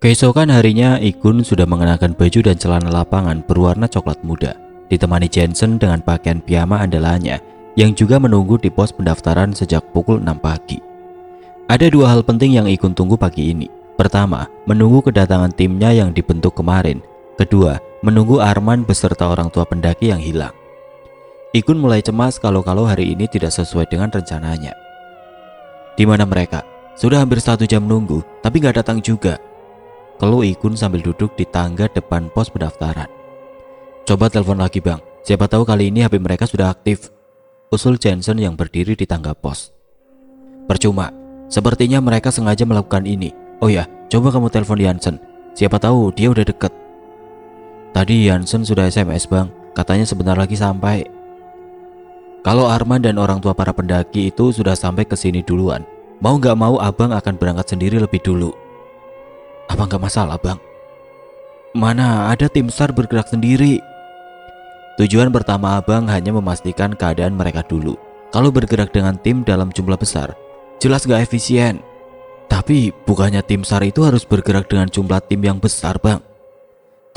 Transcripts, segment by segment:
Keesokan harinya, Ikun sudah mengenakan baju dan celana lapangan berwarna coklat muda, ditemani Jensen dengan pakaian piyama andalannya yang juga menunggu di pos pendaftaran sejak pukul 6 pagi. Ada dua hal penting yang Ikun tunggu pagi ini. Pertama, menunggu kedatangan timnya yang dibentuk kemarin. Kedua, menunggu Arman beserta orang tua pendaki yang hilang. Ikun mulai cemas kalau hari ini tidak sesuai dengan rencananya. Di mana mereka? Sudah hampir 1 jam nunggu, tapi gak datang juga. Keluh Ikun sambil duduk di tangga depan pos pendaftaran. Coba telepon lagi bang, siapa tahu kali ini HP mereka sudah aktif, usul Jensen yang berdiri di tangga pos. Percuma, sepertinya mereka sengaja melakukan ini. Oh ya, coba kamu telepon Jansen, siapa tahu dia udah deket. Tadi Jansen sudah SMS bang, katanya sebentar lagi sampai. Kalau Arman dan orang tua para pendaki itu sudah sampai ke sini duluan, mau gak mau abang akan berangkat sendiri lebih dulu. Apa gak masalah bang? Mana ada tim SAR bergerak sendiri. Tujuan pertama abang hanya memastikan keadaan mereka dulu. Kalau bergerak dengan tim dalam jumlah besar, jelas gak efisien. Tapi bukannya tim SAR itu harus bergerak dengan jumlah tim yang besar bang?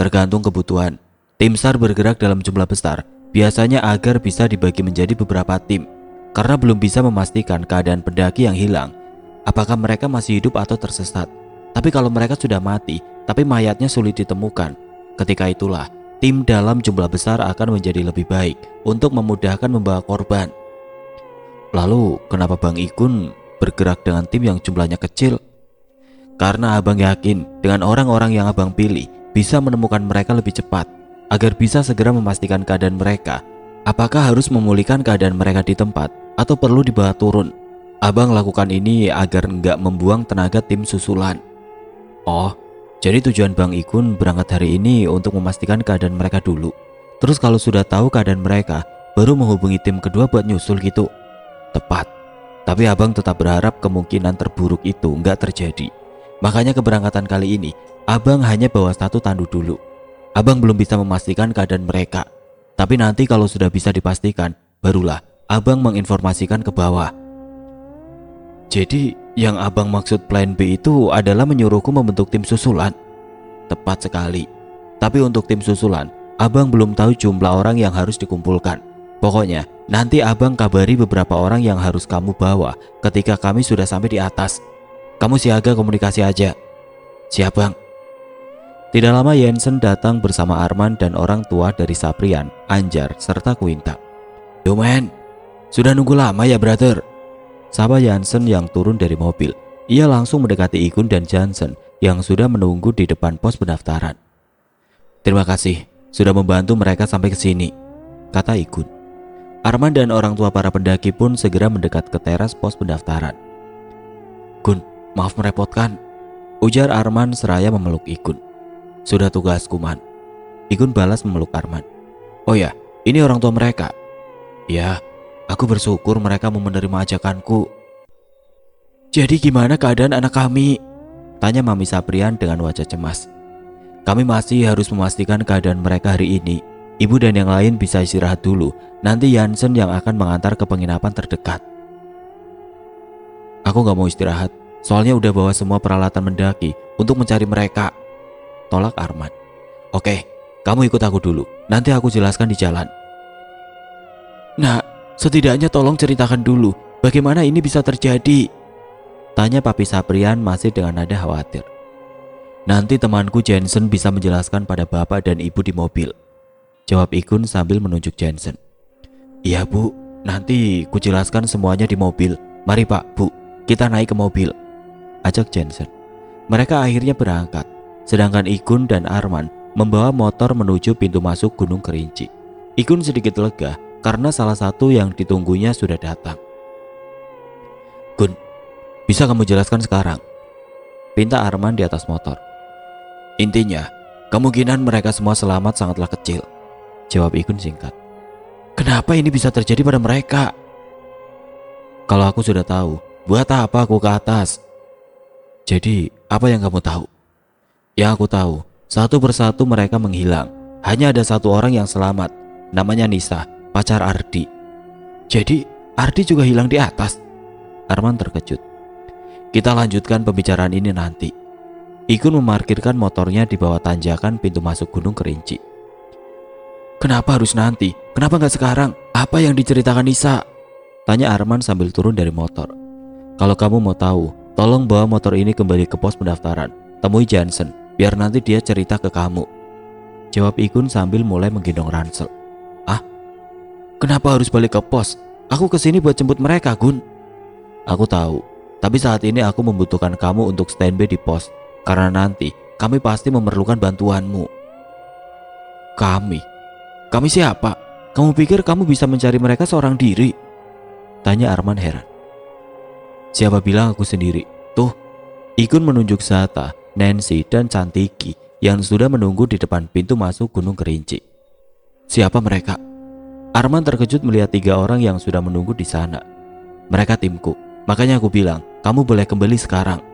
Tergantung kebutuhan. Tim SAR bergerak dalam jumlah besar biasanya agar bisa dibagi menjadi beberapa tim, karena belum bisa memastikan keadaan pendaki yang hilang, apakah mereka masih hidup atau tersesat. Tapi kalau mereka sudah mati, tapi mayatnya sulit ditemukan, ketika itulah tim dalam jumlah besar akan menjadi lebih baik untuk memudahkan membawa korban. Lalu kenapa Bang Ikun bergerak dengan tim yang jumlahnya kecil? Karena abang yakin dengan orang-orang yang abang pilih bisa menemukan mereka lebih cepat, agar bisa segera memastikan keadaan mereka. Apakah harus memulihkan keadaan mereka di tempat atau perlu dibawa turun? Abang lakukan ini agar nggak membuang tenaga tim susulan. Oh, jadi tujuan Bang Ikun berangkat hari ini untuk memastikan keadaan mereka dulu. Terus kalau sudah tahu keadaan mereka, baru menghubungi tim kedua buat nyusul gitu. Tepat. Tapi abang tetap berharap kemungkinan terburuk itu nggak terjadi. Makanya keberangkatan kali ini, abang hanya bawa 1 tandu dulu. Abang belum bisa memastikan keadaan mereka. Tapi nanti kalau sudah bisa dipastikan, barulah abang menginformasikan ke bawah. Jadi yang abang maksud plan B itu adalah menyuruhku membentuk tim susulan? Tepat sekali. Tapi untuk tim susulan, abang belum tahu jumlah orang yang harus dikumpulkan. Pokoknya nanti abang kabari beberapa orang yang harus kamu bawa ketika kami sudah sampai di atas. Kamu siaga komunikasi aja. Siap bang. Tidak lama Jensen datang bersama Arman dan orang tua dari Saprian, Anjar, serta Quinta. Yo men, sudah nunggu lama ya brother? Sapa Jansen yang turun dari mobil. Ia langsung mendekati Ikun dan Jansen yang sudah menunggu di depan pos pendaftaran. Terima kasih sudah membantu mereka sampai ke sini, kata Ikun. Arman dan orang tua para pendaki pun segera mendekat ke teras pos pendaftaran. Kun, maaf merepotkan, ujar Arman seraya memeluk Ikun. Sudah tugasku man, Ikun balas memeluk Arman. Oh ya, ini orang tua mereka. Ya, aku bersyukur mereka mau menerima ajakanku. Jadi gimana keadaan anak kami? Tanya Mami Saprian dengan wajah cemas. Kami masih harus memastikan keadaan mereka hari ini. Ibu dan yang lain bisa istirahat dulu. Nanti Jansen yang akan mengantar ke penginapan terdekat. Aku gak mau istirahat, soalnya udah bawa semua peralatan mendaki untuk mencari mereka, tolak Arman. Oke, kamu ikut aku dulu. Nanti aku jelaskan di jalan. Nah, setidaknya tolong ceritakan dulu bagaimana ini bisa terjadi, tanya Papi Saprian masih dengan nada khawatir. Nanti temanku Jensen bisa menjelaskan pada bapak dan ibu di mobil, jawab Ikun sambil menunjuk Jensen. Iya bu, nanti ku jelaskan semuanya di mobil. Mari pak, bu, kita naik ke mobil, ajak Jensen. Mereka akhirnya berangkat, sedangkan Ikun dan Arman membawa motor menuju pintu masuk Gunung Kerinci. Ikun sedikit lega karena salah satu yang ditunggunya sudah datang. Gun, bisa kamu jelaskan sekarang? Pinta Arman di atas motor. Intinya, kemungkinan mereka semua selamat sangatlah kecil, jawab Ikun singkat. Kenapa ini bisa terjadi pada mereka? Kalau aku sudah tahu, buat apa aku ke atas? Jadi, apa yang kamu tahu? Yang aku tahu, satu persatu mereka menghilang. Hanya ada 1 orang yang selamat, namanya Nisa, pacar Ardi. Jadi Ardi juga hilang di atas? Arman terkejut. Kita lanjutkan pembicaraan ini nanti. Ikun memarkirkan motornya di bawah tanjakan pintu masuk Gunung Kerinci. Kenapa harus nanti? Kenapa nggak sekarang? Apa yang diceritakan Nisa? Tanya Arman sambil turun dari motor. Kalau kamu mau tahu, tolong bawa motor ini kembali ke pos pendaftaran. Temui Johnson, biar nanti dia cerita ke kamu. Jawab Ikun sambil mulai menggendong ransel. Ah, kenapa harus balik ke pos? Aku kesini buat jemput mereka, Gun. Aku tahu, tapi saat ini aku membutuhkan kamu untuk standby di pos. Karena nanti kami pasti memerlukan bantuanmu. Kami? Kami siapa? Kamu pikir kamu bisa mencari mereka seorang diri? Tanya Arman heran. Siapa bilang aku sendiri? Tuh, Ikun menunjuk Zata, Nancy, dan Cantiki yang sudah menunggu di depan pintu masuk Gunung Kerinci. Siapa mereka? Arman terkejut melihat 3 orang yang sudah menunggu di sana. Mereka timku, makanya aku bilang, kamu boleh kembali sekarang.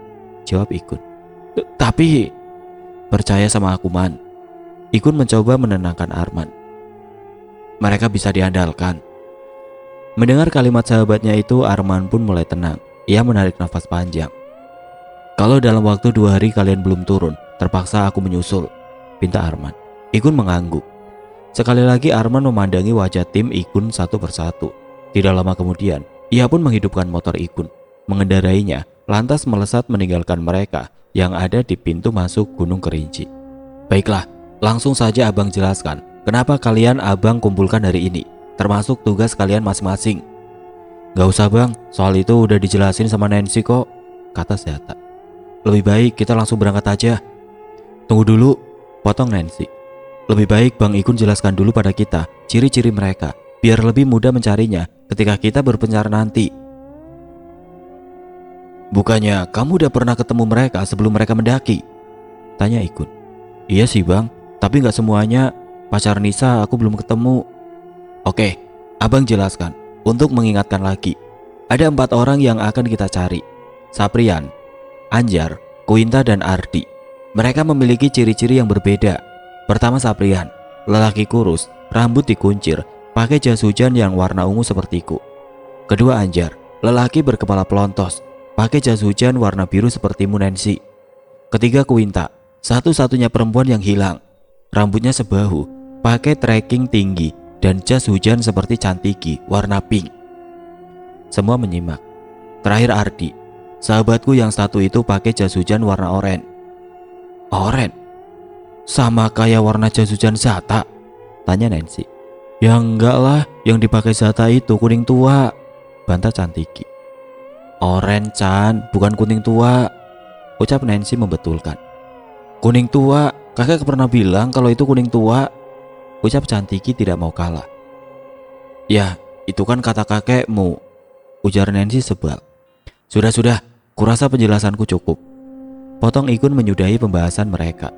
Jawab Ikun. Tapi percaya sama aku, Man. Ikun mencoba menenangkan Arman. Mereka bisa diandalkan. Mendengar kalimat sahabatnya itu, Arman pun mulai tenang. Ia menarik nafas panjang. Kalau dalam waktu 2 hari kalian belum turun, terpaksa aku menyusul, pinta Arman. Ikun mengangguk. Sekali lagi Arman memandangi wajah tim Ikun satu persatu. Tidak lama kemudian, ia pun menghidupkan motor Ikun, mengendarainya, lantas melesat meninggalkan mereka yang ada di pintu masuk Gunung Kerinci. Baiklah, langsung saja abang jelaskan kenapa kalian abang kumpulkan hari ini, termasuk tugas kalian masing-masing. Gak usah bang, soal itu udah dijelasin sama Nancy kok, kata Zata. Lebih baik kita langsung berangkat aja. Tunggu dulu, potong Nancy. Lebih baik Bang Ikun jelaskan dulu pada kita ciri-ciri mereka, biar lebih mudah mencarinya ketika kita berpencar nanti. Bukannya kamu udah pernah ketemu mereka sebelum mereka mendaki? Tanya Ikun. Iya sih bang, tapi gak semuanya. Pacar Nisa aku belum ketemu. Oke, abang jelaskan. Untuk mengingatkan lagi, ada 4 orang yang akan kita cari. Saprian, Anjar, Quinta, dan Ardi. Mereka memiliki ciri-ciri yang berbeda. Pertama Saprian, lelaki kurus, rambut dikuncir, pakai jas hujan yang warna ungu sepertiku. Kedua Anjar, lelaki berkepala pelontos, pakai jas hujan warna biru sepertimu Nancy. Ketiga Quinta, satu-satunya perempuan yang hilang. Rambutnya sebahu, pakai trekking tinggi, dan jas hujan seperti Cantiki warna pink. Semua menyimak. Terakhir Ardi, sahabatku yang satu itu pakai jas hujan warna oranye. Oranye? Sama kayak warna jas hujan Zata? Tanya Nancy. Ya enggak lah, yang dipakai Zata itu kuning tua, bantah Cantiki. Oranye Chan, bukan kuning tua, ucap Nancy membetulkan. Kuning tua, kakek pernah bilang kalau itu kuning tua, ucap Cantiki tidak mau kalah. Ya, itu kan kata kakekmu, ujar Nancy sebal. Sudah, kurasa penjelasanku cukup. Potong Ikun menyudahi pembahasan mereka.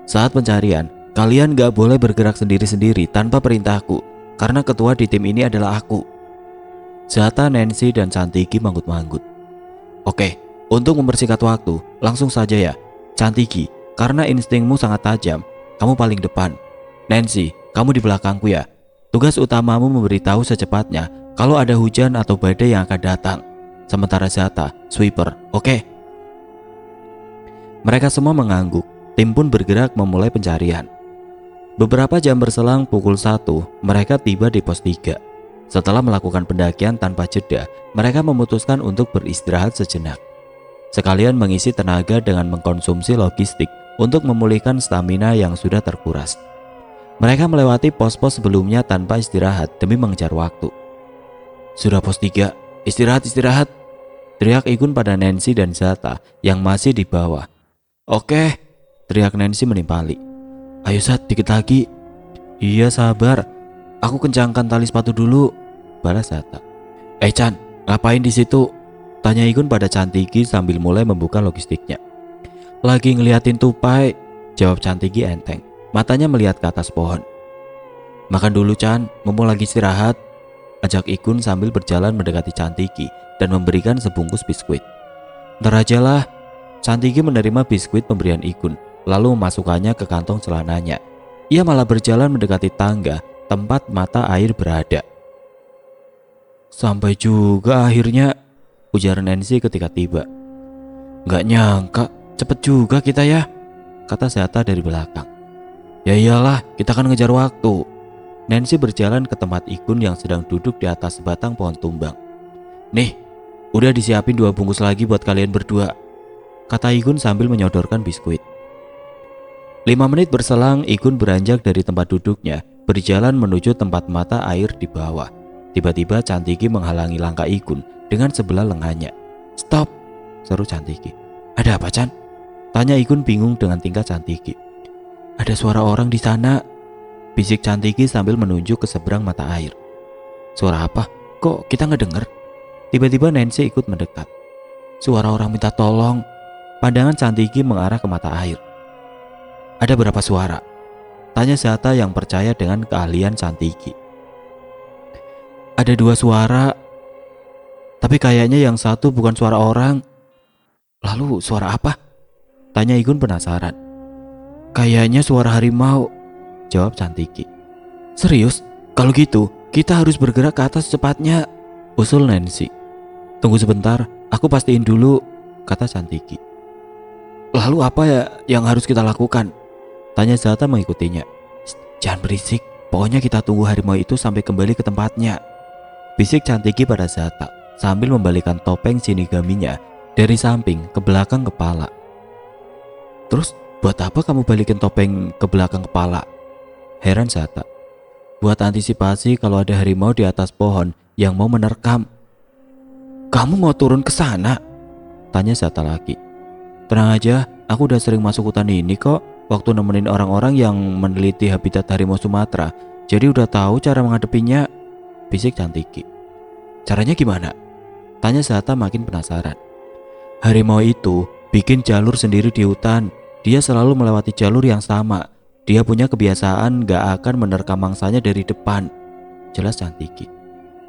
Saat pencarian, kalian gak boleh bergerak sendiri-sendiri tanpa perintahku, karena ketua di tim ini adalah aku. Zata, Nancy, dan Cantiki manggut-manggut. Oke, untuk mempersingkat waktu, langsung saja ya. Cantiki, karena instingmu sangat tajam, kamu paling depan. Nancy, kamu di belakangku ya. Tugas utamamu memberitahu secepatnya kalau ada hujan atau badai yang akan datang. Sementara Zata, sweeper, oke? Mereka semua mengangguk. Tim pun bergerak memulai pencarian. Beberapa jam berselang pukul 1, mereka tiba di pos 3. Setelah melakukan pendakian tanpa jeda, mereka memutuskan untuk beristirahat sejenak. Sekalian mengisi tenaga dengan mengkonsumsi logistik untuk memulihkan stamina yang sudah terkuras. Mereka melewati pos-pos sebelumnya tanpa istirahat demi mengejar waktu. Sudah pos 3, istirahat, teriak Ikun pada Nancy dan Zata yang masih di bawah. Oke, teriak Nancy menimpali. Ayo Zat, dikit lagi. Iya sabar, aku kencangkan tali sepatu dulu, balas Zata. Chan, ngapain di situ? Tanya Ikun pada Cantiki sambil mulai membuka logistiknya. Lagi ngeliatin tupai, jawab Cantiki enteng, matanya melihat ke atas pohon. Makan dulu Chan, mumpung lagi istirahat, ajak Ikun sambil berjalan mendekati Cantiki dan memberikan sebungkus biskuit. Ntar aja lah. Cantiki menerima biskuit pemberian Ikun, lalu memasukkannya ke kantong celananya. Ia malah berjalan mendekati tangga tempat mata air berada. Sampai juga akhirnya, ujar Nancy ketika tiba. Gak nyangka, Cepet juga kita ya, kata Zata dari belakang. Ya iyalah, kita kan ngejar waktu. Nancy berjalan ke tempat Ikun yang sedang duduk di atas sebatang pohon tumbang. Nih, udah disiapin 2 bungkus lagi buat kalian berdua, kata Ikun sambil menyodorkan biskuit. 5 menit berselang, Ikun beranjak dari tempat duduknya, berjalan menuju tempat mata air di bawah. Tiba-tiba Cantiki menghalangi langkah Ikun dengan sebelah lengannya. Stop, seru Cantiki. Ada apa, Chan? Tanya Ikun bingung dengan tingkah Cantiki. Ada suara orang di sana, bisik Cantiki sambil menunjuk ke seberang mata air. Suara apa? Kok kita nggak dengar? Tiba-tiba Nancy ikut mendekat. Suara orang minta tolong. Pandangan Cantiki mengarah ke mata air. Ada berapa suara? Tanya Zata yang percaya dengan keahlian Cantiki. Ada 2 suara, tapi kayaknya yang satu bukan suara orang. Lalu suara apa? Tanya Ikun penasaran. Kayaknya suara harimau, jawab Cantiki. Serius? Kalau gitu, kita harus bergerak ke atas secepatnya, usul Nancy. Tunggu sebentar, aku pastiin dulu, kata Cantiki. Lalu apa ya yang harus kita lakukan? Tanya Zata mengikutinya. Jangan berisik, pokoknya kita tunggu harimau itu sampai kembali ke tempatnya, bisik Cantiki pada Zata sambil membalikkan topeng shinigaminya dari samping ke belakang kepala. Terus buat apa kamu balikin topeng ke belakang kepala? Heran Zata. Buat antisipasi kalau ada harimau di atas pohon yang mau menerkam. Kamu mau turun ke sana? Tanya Zata lagi. Tenang aja, aku udah sering masuk hutan ini kok, waktu nemenin orang-orang yang meneliti habitat harimau Sumatera. Jadi udah tahu cara menghadapinya, bisik Cantiki. Caranya gimana? Tanya Zata makin penasaran. Harimau itu bikin jalur sendiri di hutan. Dia selalu melewati jalur yang sama. Dia punya kebiasaan gak akan menerkam mangsanya dari depan, jelas Cantiki.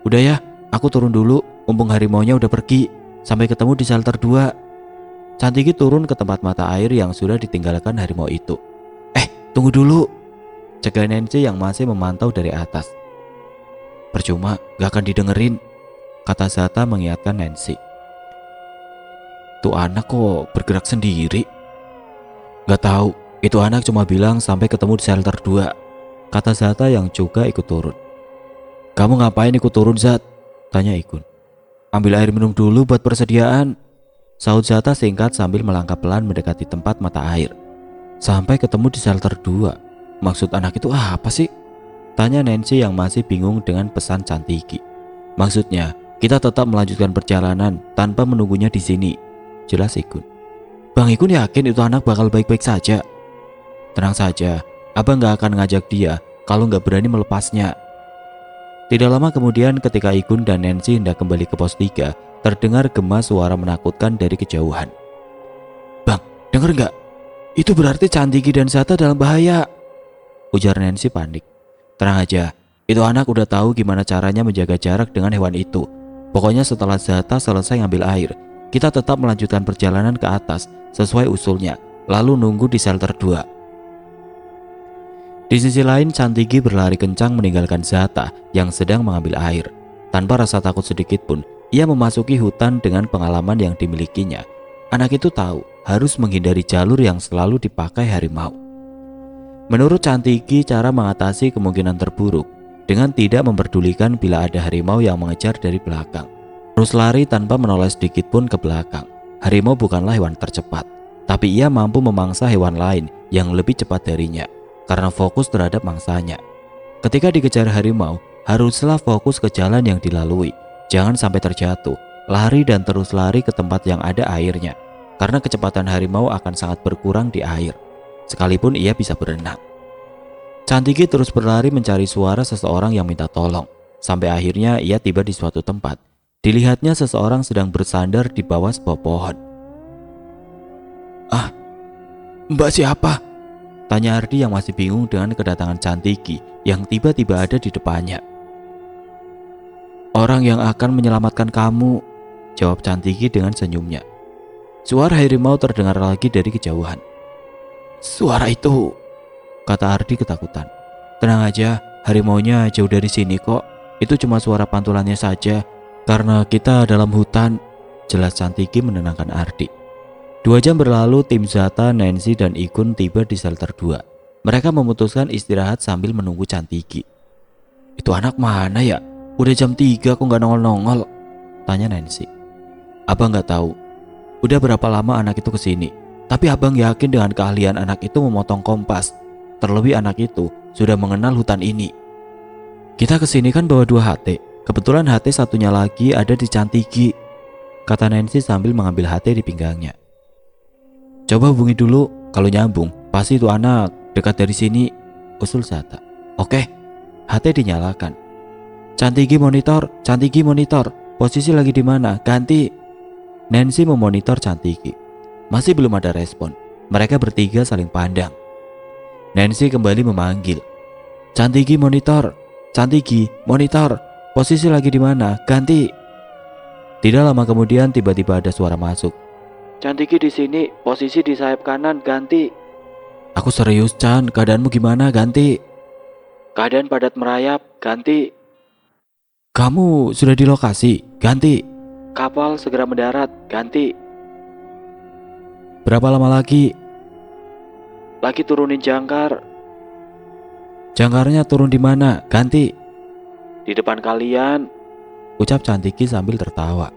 Udah ya, aku turun dulu, mumpung harimaunya udah pergi. Sampai ketemu di shelter 2. Cantiki turun ke tempat mata air yang sudah ditinggalkan harimau itu. Tunggu dulu, cegah Nancy yang masih memantau dari atas. Percuma, gak akan didengerin, kata Zata mengingatkan Nancy. Tuh anak kok bergerak sendiri? Gak tahu, itu anak cuma bilang sampai ketemu di shelter 2, kata Zata yang juga ikut turun. Kamu ngapain ikut turun, Zat? Tanya Ikun. Ambil air minum dulu buat persediaan, sahut Zata singkat sambil melangkah pelan mendekati tempat mata air. Sampai ketemu di shelter 2, maksud anak itu apa sih? Tanya Nancy yang masih bingung dengan pesan Cantiki. Maksudnya, kita tetap melanjutkan perjalanan tanpa menunggunya di sini, jelas Ikun. Bang Ikun yakin itu anak bakal baik-baik saja? Tenang saja, abang gak akan ngajak dia kalau gak berani melepasnya. Tidak lama kemudian ketika Ikun dan Nancy hendak kembali ke pos 3, terdengar gema suara menakutkan dari kejauhan. Bang, denger gak? Itu berarti Cantiki dan Zata dalam bahaya, ujar Nancy panik. Tenang aja, itu anak udah tahu gimana caranya menjaga jarak dengan hewan itu. Pokoknya setelah Zata selesai ngambil air, kita tetap melanjutkan perjalanan ke atas sesuai usulnya, lalu nunggu di shelter 2. Di sisi lain, Cantiki berlari kencang meninggalkan Zata yang sedang mengambil air. Tanpa rasa takut sedikit pun, ia memasuki hutan dengan pengalaman yang dimilikinya. Anak itu tahu harus menghindari jalur yang selalu dipakai harimau. Menurut Cantiki, cara mengatasi kemungkinan terburuk dengan tidak memperdulikan bila ada harimau yang mengejar dari belakang. Terus lari tanpa menoleh sedikit pun ke belakang. Harimau bukanlah hewan tercepat, tapi ia mampu memangsa hewan lain yang lebih cepat darinya karena fokus terhadap mangsanya. Ketika dikejar harimau, haruslah fokus ke jalan yang dilalui. Jangan sampai terjatuh, lari dan terus lari ke tempat yang ada airnya, karena kecepatan harimau akan sangat berkurang di air, sekalipun ia bisa berenang. Cantiki terus berlari mencari suara seseorang yang minta tolong, sampai akhirnya ia tiba di suatu tempat. Dilihatnya seseorang sedang bersandar di bawah sebuah pohon. Ah, Mbak siapa? Tanya Ardi yang masih bingung dengan kedatangan Cantiki yang tiba-tiba ada di depannya. Orang yang akan menyelamatkan kamu, jawab Cantiki dengan senyumnya. Suara harimau terdengar lagi dari kejauhan. Suara itu, kata Ardi ketakutan. Tenang aja, harimaunya jauh dari sini kok. Itu cuma suara pantulannya saja, karena kita dalam hutan, jelas Cantiki menenangkan Ardi. 2 jam berlalu, tim Zata, Nancy, dan Ikun tiba di shelter 2. Mereka memutuskan istirahat sambil menunggu Chantiki. Itu anak mana ya? Udah jam 3 kok nggak nongol-nongol? Tanya Nancy. Abang nggak tahu. Udah berapa lama anak itu kesini. Tapi abang yakin dengan keahlian anak itu memotong kompas. Terlebih anak itu sudah mengenal hutan ini. Kita kesini kan bawa 2 HT. Kebetulan HT satunya lagi ada di Chantiki, kata Nancy sambil mengambil HT di pinggangnya. Coba hubungi dulu, kalau nyambung pasti itu anak dekat dari sini, usul Zata. Oke, HT dinyalakan. Chantiki monitor, posisi lagi di mana? Ganti. Nancy memonitor Chantiki. Masih belum ada respon. Mereka bertiga saling pandang. Nancy kembali memanggil. Chantiki monitor, posisi lagi di mana? Ganti. Tidak lama kemudian tiba-tiba ada suara masuk. Chantiki di sini, posisi di sayap kanan, ganti. Aku serius, Chan, keadaanmu gimana? Ganti. Keadaan padat merayap, ganti. Kamu sudah di lokasi, ganti. Kapal segera mendarat, ganti. Berapa lama lagi? Lagi turunin jangkar. Jangkarnya turun di mana? Ganti. Di depan kalian, ucap Chantiki sambil tertawa.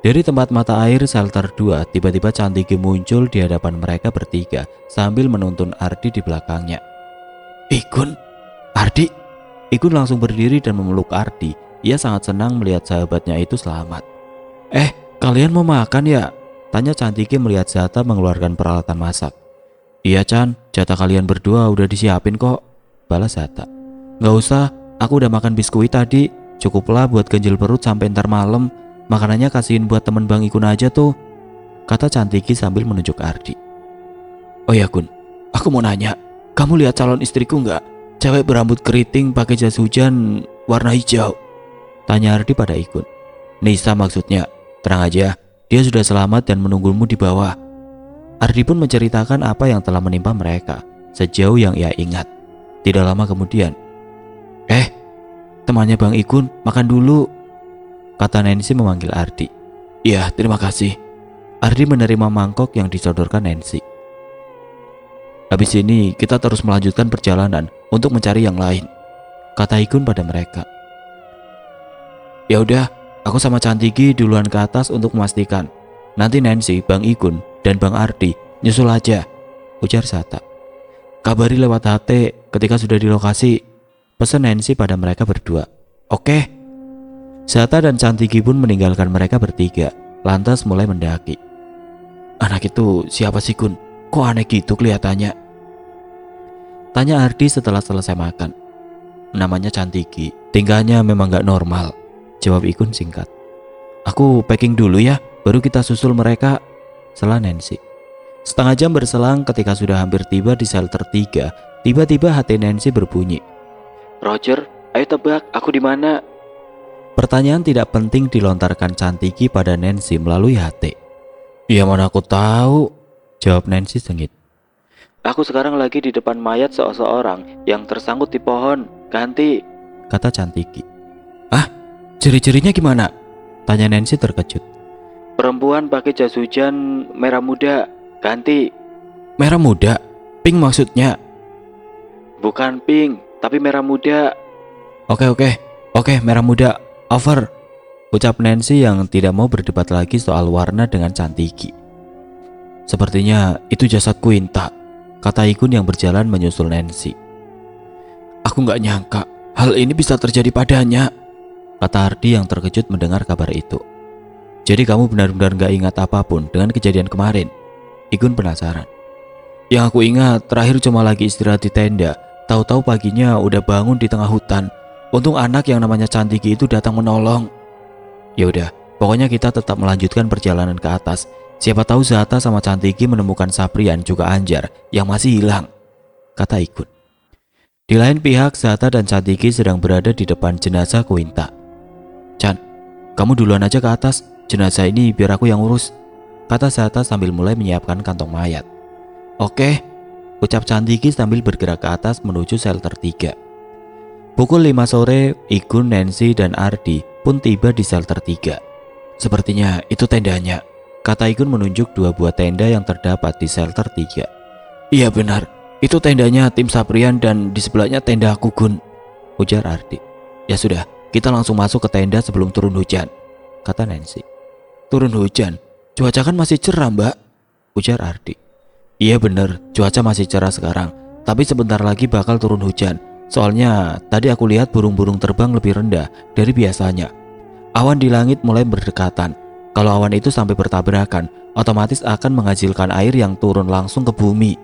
Dari tempat mata air shelter 2, tiba-tiba Chantiki muncul di hadapan mereka bertiga sambil menuntun Ardi di belakangnya. Ikun? Ardi? Ikun langsung berdiri dan memeluk Ardi. Ia sangat senang melihat sahabatnya itu selamat. Kalian mau makan ya? Tanya Chantiki melihat Zata mengeluarkan peralatan masak. Iya Chan, jatah kalian berdua udah disiapin kok, balas Zata. Gak usah, aku udah makan biskuit tadi. Cukuplah buat ganjil perut sampai ntar malam. Makanannya kasihin buat temen Bang Ikun aja tuh, kata Chantiki sambil menunjuk Ardi. Oh ya Kun, aku mau nanya, kamu lihat calon istriku nggak? Cewek berambut keriting pakai jas hujan warna hijau, tanya Ardi pada Ikun. Nisa maksudnya, tenang aja, dia sudah selamat dan menunggumu di bawah. Ardi pun menceritakan apa yang telah menimpa mereka sejauh yang ia ingat. Tidak lama kemudian, temannya Bang Ikun makan dulu, kata Nancy memanggil Ardi. Iya, terima kasih. Ardi menerima mangkok yang disodorkan Nancy. Habis ini kita terus melanjutkan perjalanan untuk mencari yang lain, kata Ikun pada mereka. Ya udah, aku sama Chantiki duluan ke atas untuk memastikan. Nanti Nancy, Bang Ikun, dan Bang Ardi nyusul aja, ujar Zata. Kabari lewat HT ketika sudah di lokasi, pesan Nancy pada mereka berdua. Oke. Zata dan Chantiki pun meninggalkan mereka bertiga, lantas mulai mendaki. Anak itu siapa sih Kun? Kok aneh gitu kelihatannya? Tanya Ardi setelah selesai makan. Namanya Chantiki, tingkahnya memang gak normal, jawab Ikun singkat. Aku packing dulu ya, baru kita susul mereka, sela Nancy. Setengah jam berselang ketika sudah hampir tiba di shelter 3, tiba-tiba hati Nancy berbunyi. Roger, ayo tebak aku di mana? Pertanyaan tidak penting dilontarkan Chantiki pada Nancy melalui HT. Ya mana aku tahu, jawab Nancy sengit. Aku sekarang lagi di depan mayat seseorang yang tersangkut di pohon, ganti, kata Chantiki. Ciri-cirinya gimana? Tanya Nancy terkejut. Perempuan pakai jas hujan merah muda, ganti. Merah muda? Pink maksudnya? Bukan pink, tapi merah muda. Oke, merah muda. Over, ucap Nancy yang tidak mau berdebat lagi soal warna dengan Chantiki. Sepertinya itu jasad Quinta, kata Ikun yang berjalan menyusul Nancy. Aku gak nyangka hal ini bisa terjadi padanya, kata Ardi yang terkejut mendengar kabar itu. Jadi kamu benar-benar gak ingat apapun dengan kejadian kemarin? Ikun penasaran. Yang aku ingat terakhir cuma lagi istirahat di tenda, tahu-tahu paginya udah bangun di tengah hutan. Untung anak yang namanya Chantiki itu datang menolong. Ya udah, pokoknya kita tetap melanjutkan perjalanan ke atas. Siapa tahu Zata sama Chantiki menemukan Saprian juga Anjar yang masih hilang, kata Ikun. Di lain pihak, Zata dan Chantiki sedang berada di depan jenazah Quinta. Chan, kamu duluan aja ke atas. Jenazah ini biar aku yang urus, kata Zata sambil mulai menyiapkan kantong mayat. Oke, ucap Chantiki sambil bergerak ke atas menuju shelter 3. Pukul 5 sore, Ikun, Nancy, dan Ardi pun tiba di shelter 3. Sepertinya itu tendanya, kata Ikun menunjuk 2 buah tenda yang terdapat di shelter 3. Iya benar, itu tendanya tim Saprian dan di sebelahnya tenda aku, Gun, ujar Ardi. Ya sudah, kita langsung masuk ke tenda sebelum turun hujan, kata Nancy. Turun hujan? Cuaca kan masih cerah, Mbak, ujar Ardi. Iya bener, cuaca masih cerah sekarang, tapi sebentar lagi bakal turun hujan. Soalnya tadi aku lihat burung-burung terbang lebih rendah dari biasanya. Awan di langit mulai berdekatan. Kalau awan itu sampai bertabrakan, otomatis akan menghasilkan air yang turun langsung ke bumi,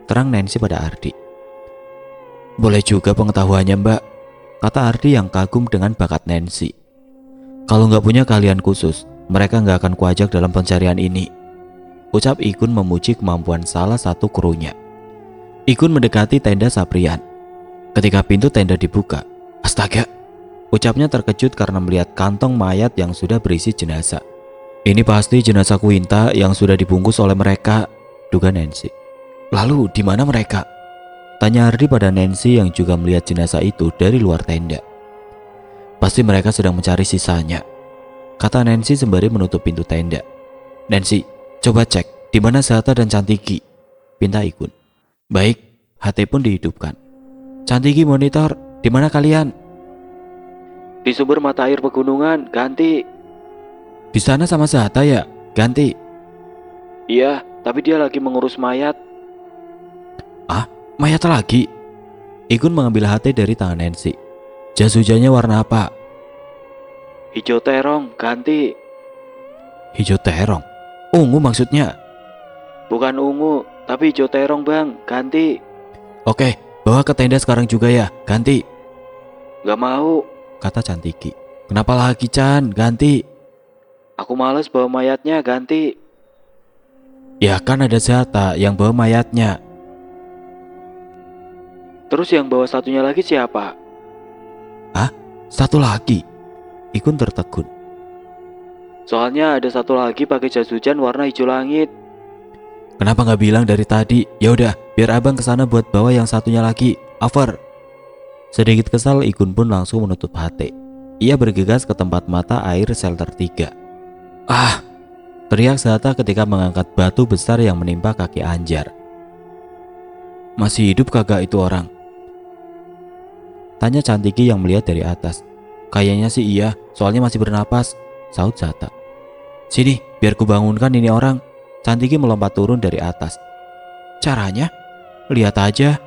terang Nancy pada Ardi. Boleh juga pengetahuannya, Mbak, kata Ardi yang kagum dengan bakat Nancy. Kalau nggak punya keahlian khusus, mereka nggak akan kuajak dalam pencarian ini, ucap Ikun memuji kemampuan salah satu krunya. Ikun mendekati tenda Saprian. Ketika pintu tenda dibuka, astaga, ucapnya terkejut karena melihat kantong mayat yang sudah berisi jenazah. Ini pasti jenazah Quinta yang sudah dibungkus oleh mereka, duga Nancy. Lalu di mana mereka? Tanya Ardi pada Nancy yang juga melihat jenazah itu dari luar tenda. Pasti mereka sedang mencari sisanya, kata Nancy sembari menutup pintu tenda. Nancy, coba cek di mana Zata dan Cantiki, pinta Ikun. Baik, HT pun dihidupkan. Cantiki monitor, di mana kalian? Di sumber mata air pegunungan, ganti. Di sana sama Zata ya, ganti. Iya, tapi dia lagi mengurus mayat. Ah, mayat lagi? Ikun mengambil HT dari tangan Nancy. Jas hujannya warna apa? Hijau terong, ganti. Hijau terong? Ungu maksudnya? Bukan ungu, tapi hijau terong, Bang, ganti. Oke, bawa ke tenda sekarang juga ya, ganti. Gak mau, kata Cantiki. Kenapa lagi, Chan? Ganti. Aku males bawa mayatnya, ganti. Ya kan ada Zata yang bawa mayatnya. Terus yang bawa satunya lagi siapa? Hah? Satu lagi? Ikun tertegun. Soalnya ada satu lagi pakai jas hujan warna hijau langit. Kenapa nggak bilang dari tadi? Ya udah, biar abang kesana buat bawa yang satunya lagi. Over. Sedikit kesal, Ikun pun langsung menutup HT. Ia bergegas ke tempat mata air shelter 3. Ah! Teriak Zata ketika mengangkat batu besar yang menimpa kaki Anjar. Masih hidup kagak itu orang? Tanya Cantiki yang melihat dari atas. Kayaknya sih iya, soalnya masih bernapas, saut Zata. Sini, biar kubangunkan ini orang. Cantiki melompat turun dari atas. Caranya? Lihat aja,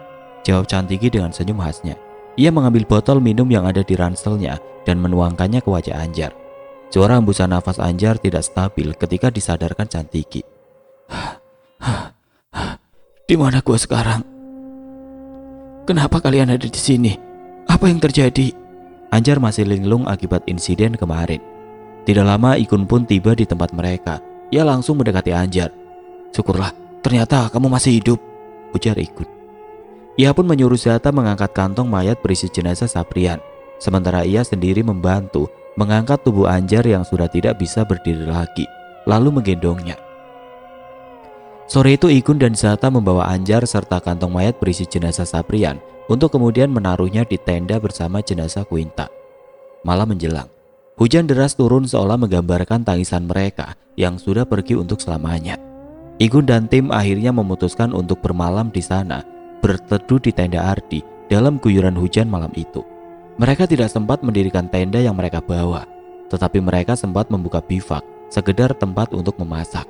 jawab Cantiki dengan senyum khasnya. Ia mengambil botol minum yang ada di ranselnya dan menuangkannya ke wajah Anjar. Suara hembusan nafas Anjar tidak stabil ketika disadarkan Cantiki. Di mana gua sekarang? Kenapa kalian ada di sini? Apa yang terjadi? Anjar masih linglung akibat insiden kemarin. Tidak lama Ikun pun tiba di tempat mereka. Ia langsung mendekati Anjar. Syukurlah, ternyata kamu masih hidup, ujar Ikun. Ia pun menyuruh Zata mengangkat kantong mayat berisi jenazah Saprian. Sementara ia sendiri membantu mengangkat tubuh Anjar yang sudah tidak bisa berdiri lagi, lalu menggendongnya. Sore itu Ikun dan Zata membawa Anjar serta kantong mayat berisi jenazah Saprian untuk kemudian menaruhnya di tenda bersama jenazah Quinta. Malam menjelang, hujan deras turun seolah menggambarkan tangisan mereka yang sudah pergi untuk selamanya. Ikun dan tim akhirnya memutuskan untuk bermalam di sana, berteduh di tenda Ardi dalam guyuran hujan malam itu. Mereka tidak sempat mendirikan tenda yang mereka bawa, tetapi mereka sempat membuka bivak, sekedar tempat untuk memasak.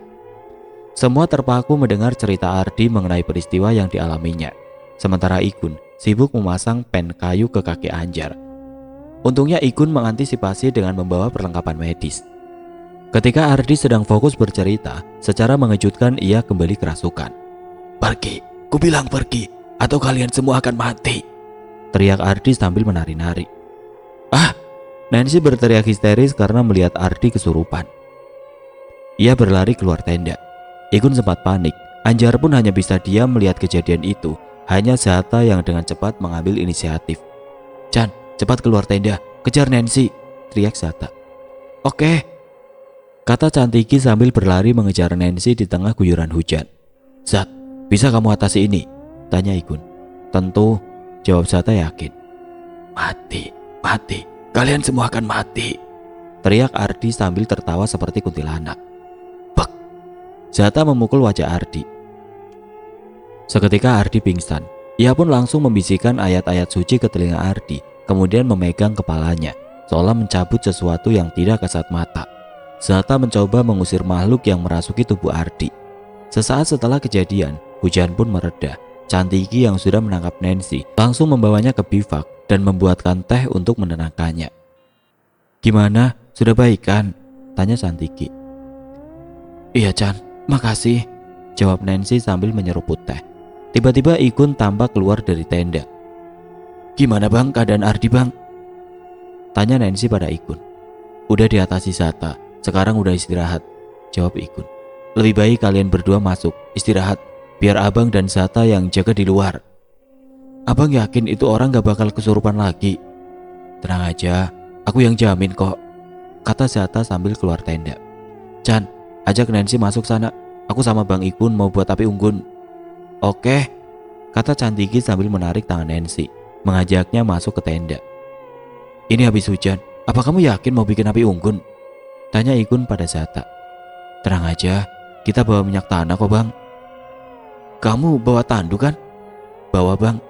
Semua terpaku mendengar cerita Ardi mengenai peristiwa yang dialaminya. Sementara Ikun sibuk memasang pen kayu ke kaki Anjar. Untungnya Ikun mengantisipasi dengan membawa perlengkapan medis. Ketika Ardi sedang fokus bercerita, secara mengejutkan ia kembali kerasukan. Pergi, ku bilang pergi, atau kalian semua akan mati, teriak Ardi sambil menari-nari. Ah! Nancy berteriak histeris karena melihat Ardi kesurupan. Ia berlari keluar tenda. Ikun sempat panik. Anjar pun hanya bisa diam melihat kejadian itu. Hanya Zata yang dengan cepat mengambil inisiatif. Chan, cepat keluar tenda, kejar Nancy, teriak Zata. Oke, kata Cantiki sambil berlari mengejar Nancy di tengah guyuran hujan. Zat, bisa kamu atasi ini? Tanya Ikun. Tentu, jawab Zata yakin. Mati, mati, kalian semua akan mati, teriak Ardi sambil tertawa seperti kuntilanak. Bek, Zata memukul wajah Ardi. Seketika Ardi pingsan. Ia pun langsung membisikkan ayat-ayat suci ke telinga Ardi, kemudian memegang kepalanya, seolah mencabut sesuatu yang tidak kasat mata. Zata mencoba mengusir makhluk yang merasuki tubuh Ardi. Sesaat setelah kejadian, hujan pun mereda. Cantiki yang sudah menangkap Nancy langsung membawanya ke bivak dan membuatkan teh untuk menenangkannya. "Gimana? Sudah baik kan?" tanya Cantiki. "Iya Chan, makasih," jawab Nancy sambil menyeruput teh. Tiba-tiba Ikun tampak keluar dari tenda. "Gimana bang keadaan Ardi bang?" tanya Nancy pada Ikun. "Udah diatasi Zata, sekarang udah istirahat," jawab Ikun. "Lebih baik kalian berdua masuk, istirahat, biar abang dan Zata yang jaga di luar." "Abang yakin itu orang gak bakal kesurupan lagi?" "Tenang aja, aku yang jamin kok," kata Zata sambil keluar tenda. "Chan, ajak Nancy masuk sana, aku sama Bang Ikun mau buat api unggun." "Oke," kata Cantiki sambil menarik tangan Nancy, mengajaknya masuk ke tenda. "Ini habis hujan, apa kamu yakin mau bikin api unggun?" tanya Ikun pada Zata. "Tenang aja, kita bawa minyak tanah kok bang." "Kamu bawa tandu kan?" "Bawa bang."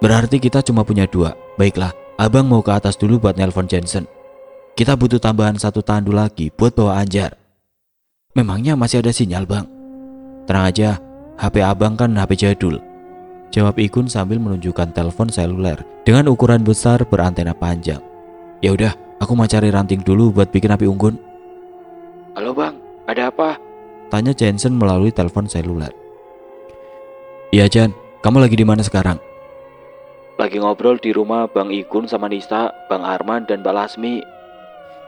"Berarti kita cuma punya 2. Baiklah, abang mau ke atas dulu buat nelpon Jensen. Kita butuh tambahan 1 tandu lagi buat bawa Anjar." "Memangnya masih ada sinyal bang?" "Tenang aja, HP abang kan HP jadul," jawab Ikun sambil menunjukkan telepon seluler dengan ukuran besar berantena panjang. "Ya udah, aku mau cari ranting dulu buat bikin api unggun." "Halo bang, ada apa?" tanya Jensen melalui telepon seluler. "Iya Jan, kamu lagi di mana sekarang?" "Lagi ngobrol di rumah Bang Ikun sama Nisa, Bang Arman dan Mbak Lasmi."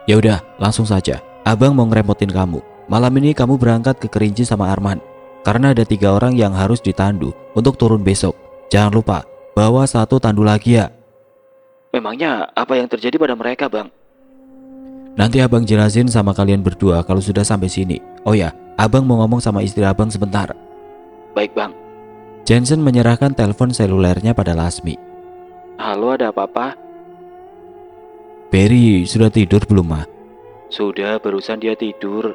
"Ya udah, langsung saja. Abang mau ngerepotin kamu. Malam ini kamu berangkat ke Kerinci sama Arman. Karena ada 3 orang yang harus ditandu untuk turun besok. Jangan lupa, bawa 1 tandu lagi ya." "Memangnya apa yang terjadi pada mereka bang?" "Nanti abang jelasin sama kalian berdua kalau sudah sampai sini. Oh ya, abang mau ngomong sama istri abang sebentar." "Baik bang." Jensen menyerahkan telepon selulernya pada Lasmi. "Halo, ada apa-apa?" "Berry sudah tidur belum ma?" "Sudah, barusan dia tidur."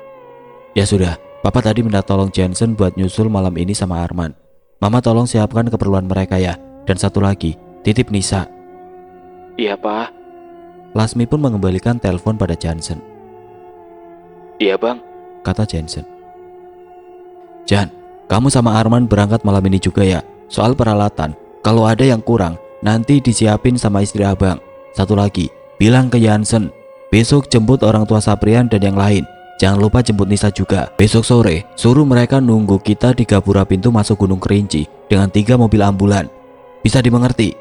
"Ya sudah, Papa tadi minta tolong Jensen buat nyusul malam ini sama Arman. Mama tolong siapkan keperluan mereka ya. Dan 1 lagi, titip Nisa." "Iya pak." Lasmi pun mengembalikan telepon pada Jensen. "Iya bang," kata Jensen. "Jan, kamu sama Arman berangkat malam ini juga ya. Soal peralatan, kalau ada yang kurang, nanti disiapin sama istri abang. 1 lagi, bilang ke Jansen, besok jemput orang tua Saprian dan yang lain. Jangan lupa jemput Nisa juga. Besok sore, suruh mereka nunggu kita di gapura pintu masuk Gunung Kerinci dengan 3 mobil ambulan. Bisa dimengerti?"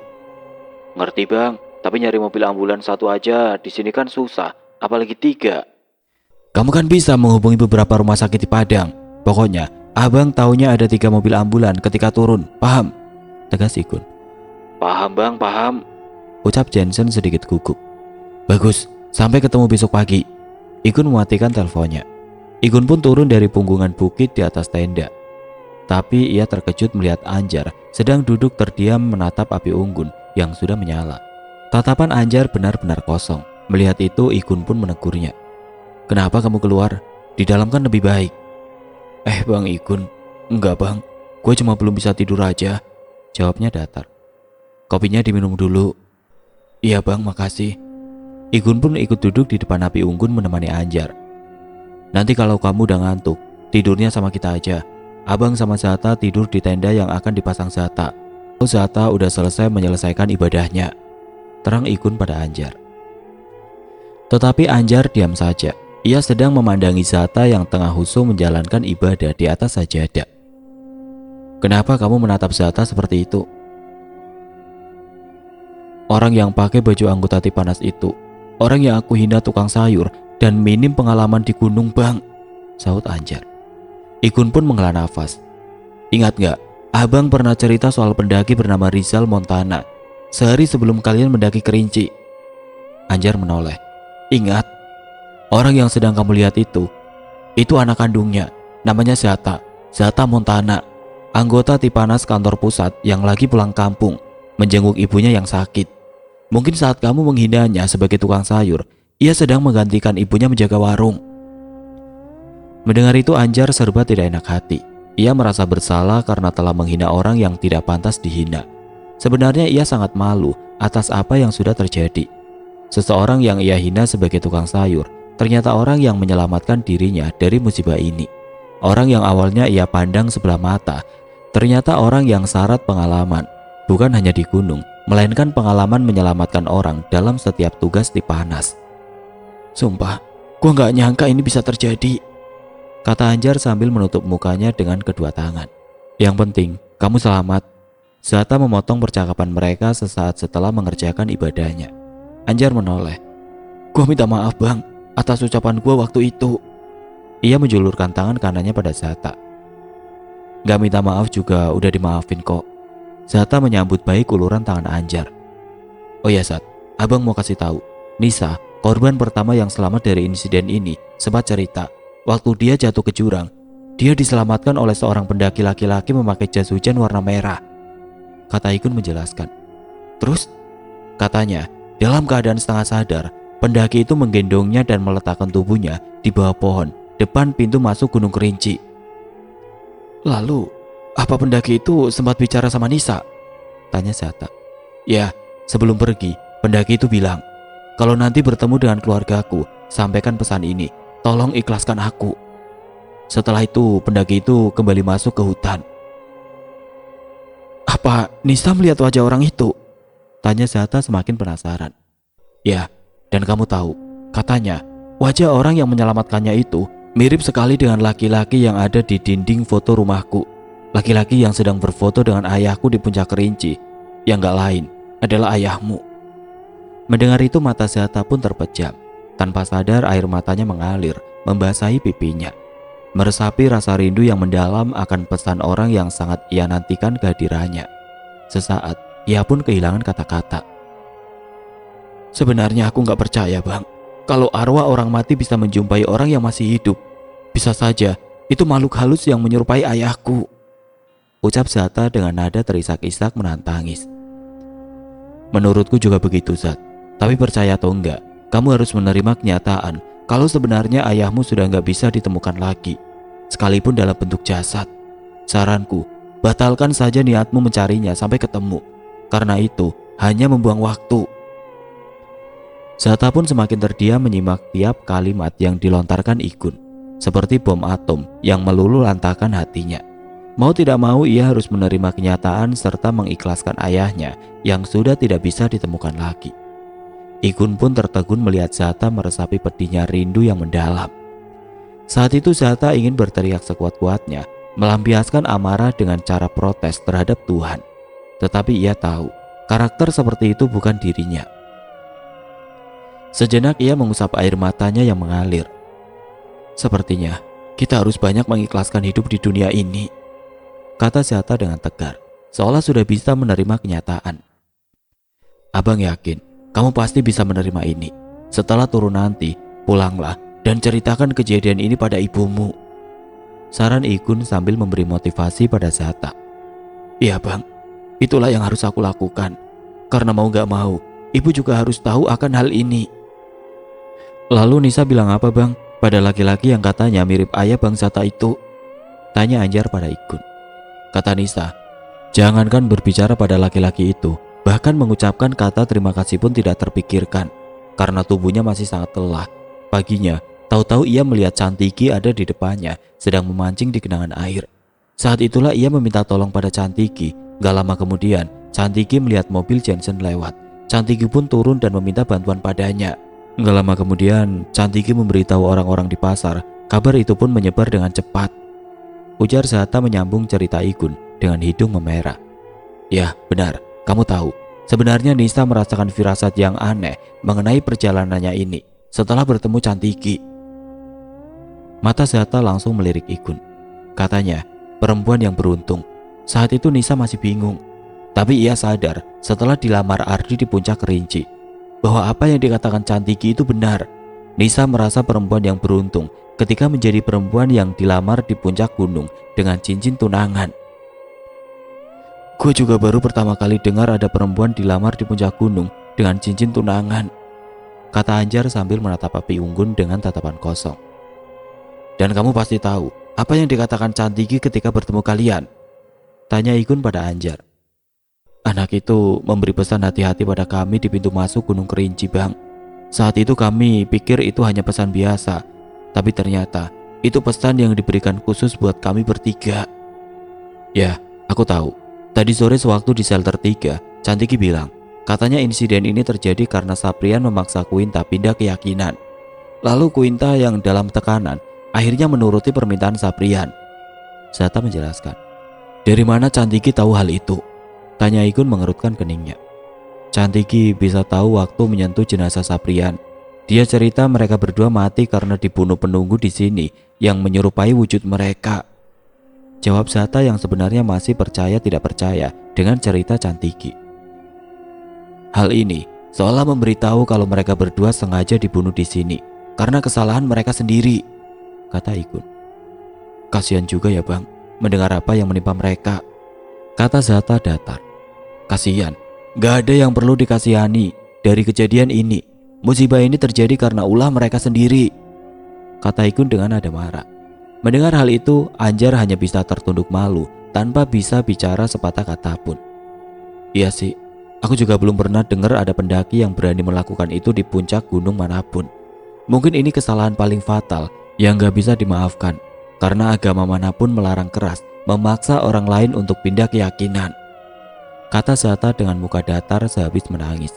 "Ngerti bang, tapi nyari mobil ambulan 1 aja di sini kan susah, apalagi 3. "Kamu kan bisa menghubungi beberapa rumah sakit di Padang. Pokoknya, abang taunya ada 3 mobil ambulan ketika turun, paham?" tegas Ikun. "Paham bang, paham," ucap Jensen sedikit gugup. "Bagus, sampai ketemu besok pagi." Ikun mematikan teleponnya. Ikun pun turun dari punggungan bukit di atas tenda. Tapi ia terkejut melihat Anjar sedang duduk terdiam menatap api unggun yang sudah menyala. Tatapan Anjar benar-benar kosong. Melihat itu Ikun pun menegurnya. "Kenapa kamu keluar? Di dalam kan lebih baik." Bang Ikun, enggak bang, gue cuma belum bisa tidur aja," jawabnya datar. "Kopinya diminum dulu." "Iya bang, makasih." Ikun pun ikut duduk di depan api unggun menemani Anjar. "Nanti kalau kamu udah ngantuk, tidurnya sama kita aja. Abang sama Zata tidur di tenda yang akan dipasang Zata. Kalau Zata udah selesai menyelesaikan ibadahnya," terang Ikun pada Anjar. Tetapi Anjar diam saja. Ia sedang memandangi Zata yang tengah khusyuk menjalankan ibadah di atas sajadah. "Kenapa kamu menatap Zata seperti itu?" "Orang yang pakai baju anggota Tipanas itu, orang yang aku hina tukang sayur dan minim pengalaman di gunung bang," sahut Anjar. Ikun pun menghela nafas. "Ingat gak, abang pernah cerita soal pendaki bernama Rizal Montana sehari sebelum kalian mendaki Kerinci?" Anjar menoleh. "Ingat, orang yang sedang kamu lihat itu anak kandungnya, namanya Zata, Zata Montana, anggota Tipanas kantor pusat yang lagi pulang kampung, menjenguk ibunya yang sakit. Mungkin saat kamu menghinanya sebagai tukang sayur, ia sedang menggantikan ibunya menjaga warung." Mendengar itu Anjar serba tidak enak hati. Ia merasa bersalah karena telah menghina orang yang tidak pantas dihina. Sebenarnya ia sangat malu atas apa yang sudah terjadi. Seseorang yang ia hina sebagai tukang sayur, ternyata orang yang menyelamatkan dirinya dari musibah ini. Orang yang awalnya ia pandang sebelah mata, ternyata orang yang syarat pengalaman. Bukan hanya di gunung, melainkan pengalaman menyelamatkan orang dalam setiap tugas di Panas. Sumpah, gua gak nyangka ini bisa terjadi, kata Anjar sambil menutup mukanya dengan kedua tangan. Yang penting, kamu selamat. Zata memotong percakapan mereka sesaat setelah mengerjakan ibadahnya. Anjar menoleh. Gua minta maaf bang, atas ucapan gua waktu itu. Ia menjulurkan tangan kanannya pada Zata. Gak minta maaf juga udah dimaafin kok. Zata menyambut baik uluran tangan Anjar. Oh ya Zat, abang mau kasih tahu. Nisa, korban pertama yang selamat dari insiden ini, sempat cerita. Waktu dia jatuh ke jurang, dia diselamatkan oleh seorang pendaki laki-laki memakai jas hujan warna merah. Kata Ikun menjelaskan. Terus? Katanya, dalam keadaan setengah sadar, pendaki itu menggendongnya dan meletakkan tubuhnya di bawah pohon depan pintu masuk Gunung Kerinci. Lalu, apa pendaki itu sempat bicara sama Nisa? Tanya Zata. Ya, sebelum pergi, pendaki itu bilang, kalau nanti bertemu dengan keluargaku, sampaikan pesan ini, tolong ikhlaskan aku. Setelah itu, pendaki itu kembali masuk ke hutan. Apa Nisa melihat wajah orang itu? Tanya Zata semakin penasaran. Ya, dan kamu tahu, katanya wajah orang yang menyelamatkannya itu mirip sekali dengan laki-laki yang ada di dinding foto rumahku. Laki-laki yang sedang berfoto dengan ayahku di puncak Kerinci, yang gak lain adalah ayahmu. Mendengar itu mata Zata pun terpejam. Tanpa sadar air matanya mengalir, membasahi pipinya. Meresapi rasa rindu yang mendalam akan pesan orang yang sangat ia nantikan kehadirannya. Sesaat, ia pun kehilangan kata-kata. Sebenarnya aku gak percaya bang, kalau arwah orang mati bisa menjumpai orang yang masih hidup. Bisa saja, itu makhluk halus yang menyerupai ayahku. Ucap Zata dengan nada terisak-isak menahan tangis. Menurutku juga begitu Zat, tapi percaya atau enggak, kamu harus menerima kenyataan kalau sebenarnya ayahmu sudah gak bisa ditemukan lagi, sekalipun dalam bentuk jasad. Saranku, batalkan saja niatmu mencarinya sampai ketemu, karena itu hanya membuang waktu. Zata pun semakin terdiam menyimak tiap kalimat yang dilontarkan Ikun, seperti bom atom yang meluluh lantakan hatinya. Mau tidak mau ia harus menerima kenyataan serta mengikhlaskan ayahnya yang sudah tidak bisa ditemukan lagi. Ikun pun tertegun melihat Zata meresapi pedihnya rindu yang mendalam. Saat itu Zata ingin berteriak sekuat-kuatnya, melampiaskan amarah dengan cara protes terhadap Tuhan. Tetapi ia tahu, karakter seperti itu bukan dirinya. Sejenak ia mengusap air matanya yang mengalir. Sepertinya kita harus banyak mengikhlaskan hidup di dunia ini, kata Zata dengan tegar, seolah sudah bisa menerima kenyataan. Abang yakin kamu pasti bisa menerima ini. Setelah turun nanti, pulanglah dan ceritakan kejadian ini pada ibumu, saran Ikun sambil memberi motivasi pada Zata. Iya bang, itulah yang harus aku lakukan. Karena mau gak mau, ibu juga harus tahu akan hal ini. Lalu Nisa bilang apa bang pada laki-laki yang katanya mirip ayah bang Zata itu? Tanya Anjar pada Ikun. Kata Nisa, jangankan berbicara pada laki-laki itu, bahkan mengucapkan kata terima kasih pun tidak terpikirkan, karena tubuhnya masih sangat lelah. Paginya, tahu-tahu ia melihat Cantiki ada di depannya, sedang memancing di genangan air. Saat itulah ia meminta tolong pada Cantiki. Gak lama kemudian, Cantiki melihat mobil Jensen lewat. Cantiki pun turun dan meminta bantuan padanya. Gak lama kemudian, Cantiki memberitahu orang-orang di pasar. Kabar itu pun menyebar dengan cepat. Ujar Zata menyambung cerita Ikun dengan hidung memerah. Ya, benar. Kamu tahu, sebenarnya Nisa merasakan firasat yang aneh mengenai perjalanannya ini setelah bertemu Cantiki. Mata Zata langsung melirik Ikun. Katanya, perempuan yang beruntung. Saat itu Nisa masih bingung. Tapi ia sadar setelah dilamar Ardi di puncak Kerinci bahwa apa yang dikatakan Cantiki itu benar. Nisa merasa perempuan yang beruntung ketika menjadi perempuan yang dilamar di puncak gunung dengan cincin tunangan. Gue juga baru pertama kali dengar ada perempuan dilamar di puncak gunung dengan cincin tunangan, kata Anjar sambil menatap api unggun dengan tatapan kosong. Dan kamu pasti tahu apa yang dikatakan Cantiki ketika bertemu kalian? Tanya Igun pada Anjar. Anak itu memberi pesan hati-hati pada kami di pintu masuk Gunung Kerinci, Bang. Saat itu kami pikir itu hanya pesan biasa, tapi ternyata itu pesan yang diberikan khusus buat kami bertiga. Ya, aku tahu. Tadi sore sewaktu di shelter 3, Cantiki bilang, katanya insiden ini terjadi karena Saprian memaksa Quinta pindah keyakinan. Lalu Quinta yang dalam tekanan akhirnya menuruti permintaan Saprian. Zata menjelaskan. Dari mana Cantiki tahu hal itu? Tanya Igun mengerutkan keningnya. Cantiki bisa tahu waktu menyentuh jenazah Saprian. Dia cerita mereka berdua mati karena dibunuh penunggu di sini yang menyerupai wujud mereka. Jawab Zata yang sebenarnya masih percaya tidak percaya dengan cerita Cantiki. Hal ini seolah memberitahu kalau mereka berdua sengaja dibunuh di sini karena kesalahan mereka sendiri, kata Igun. Kasihan juga ya Bang, mendengar apa yang menimpa mereka, kata Zata datar. Kasihan, gak ada yang perlu dikasihani dari kejadian ini. Musibah ini terjadi karena ulah mereka sendiri, kata Igun dengan nada marah. Mendengar hal itu, Anjar hanya bisa tertunduk malu tanpa bisa bicara sepatah kata pun. Iya sih, aku juga belum pernah dengar ada pendaki yang berani melakukan itu di puncak gunung manapun. Mungkin ini kesalahan paling fatal yang gak bisa dimaafkan, karena agama manapun melarang keras memaksa orang lain untuk pindah keyakinan, kata Zata dengan muka datar sehabis menangis.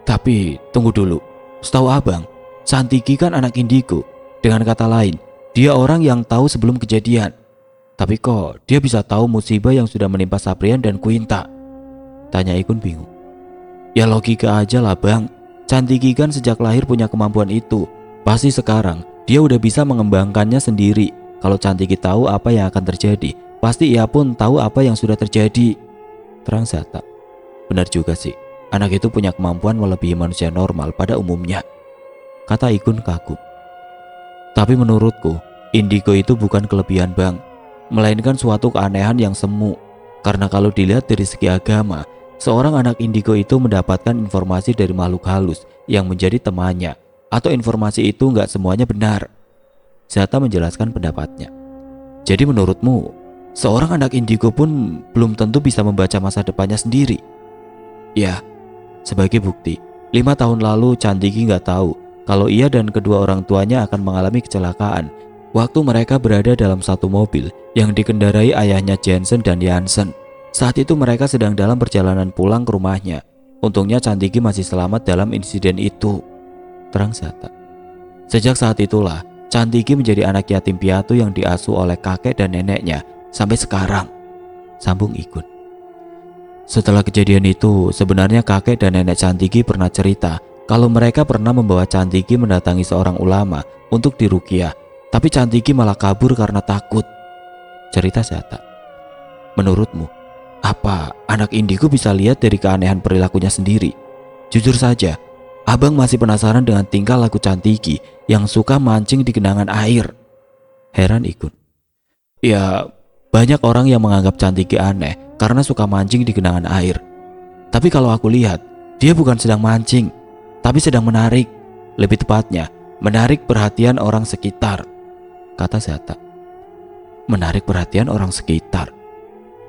Tapi tunggu dulu, setahu abang, Cantiki kan anak indigo. Dengan kata lain, dia orang yang tahu sebelum kejadian. Tapi kok dia bisa tahu musibah yang sudah menimpa Saprian dan Quinta? Tanya Igun bingung. Ya logika aja lah Bang, Cantiki kan sejak lahir punya kemampuan itu. Pasti sekarang dia udah bisa mengembangkannya sendiri. Kalau Cantiki tahu apa yang akan terjadi, pasti ia pun tahu apa yang sudah terjadi, terang Zata. Benar juga sih, anak itu punya kemampuan melebihi manusia normal pada umumnya, kata Igun kagum. Tapi menurutku, indigo itu bukan kelebihan Bang, melainkan suatu keanehan yang semu. Karena kalau dilihat dari segi agama, seorang anak indigo itu mendapatkan informasi dari makhluk halus yang menjadi temannya, atau informasi itu nggak semuanya benar. Zata menjelaskan pendapatnya. Jadi menurutmu, seorang anak indigo pun belum tentu bisa membaca masa depannya sendiri? Ya, sebagai bukti, 5 tahun lalu Cantiki nggak tahu kalau ia dan kedua orang tuanya akan mengalami kecelakaan waktu mereka berada dalam satu mobil yang dikendarai ayahnya Jensen dan Jansen. Saat itu mereka sedang dalam perjalanan pulang ke rumahnya. Untungnya Cantiki masih selamat dalam insiden itu, terang Zata. Sejak saat itulah Cantiki menjadi anak yatim piatu yang diasuh oleh kakek dan neneknya sampai sekarang, sambung Igun. Setelah kejadian itu, sebenarnya kakek dan nenek Cantiki pernah cerita kalau mereka pernah membawa Cantiki mendatangi seorang ulama untuk diruqyah, tapi Cantiki malah kabur karena takut, cerita Zata. Menurutmu, apa anak indigo bisa lihat dari keanehan perilakunya sendiri? Jujur saja, abang masih penasaran dengan tingkah laku Cantiki yang suka mancing di genangan air, heran Igun. Ya, banyak orang yang menganggap Cantiki aneh karena suka mancing di genangan air. Tapi kalau aku lihat, dia bukan sedang mancing, tapi sedang menarik. Lebih tepatnya, menarik perhatian orang sekitar, kata Zata. Menarik perhatian orang sekitar.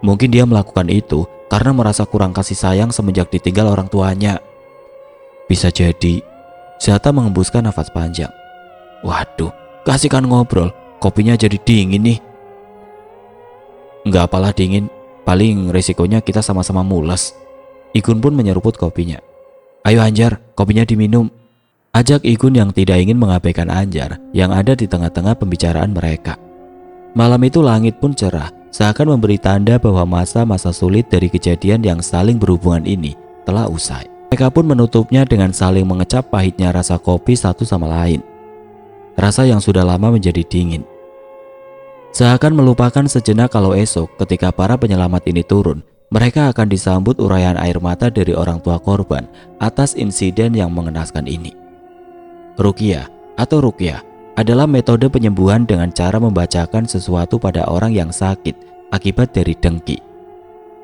Mungkin dia melakukan itu karena merasa kurang kasih sayang semenjak ditinggal orang tuanya. Bisa jadi. Zata mengembuskan nafas panjang. Waduh, kasihkan ngobrol, kopinya jadi dingin nih. Enggak apalah dingin, paling resikonya kita sama-sama mules. Igun pun menyeruput kopinya. Ayo Anjar, kopinya diminum, ajak Igun yang tidak ingin mengabaikan Anjar yang ada di tengah-tengah pembicaraan mereka. Malam itu langit pun cerah, seakan memberi tanda bahwa masa-masa sulit dari kejadian yang saling berhubungan ini telah usai. Mereka pun menutupnya dengan saling mengecap pahitnya rasa kopi satu sama lain. Rasa yang sudah lama menjadi dingin. Seakan melupakan sejenak kalau esok ketika para penyelamat ini turun, mereka akan disambut uraian air mata dari orang tua korban atas insiden yang mengenaskan ini. Ruqyah atau ruqyah adalah metode penyembuhan dengan cara membacakan sesuatu pada orang yang sakit akibat dari dengki,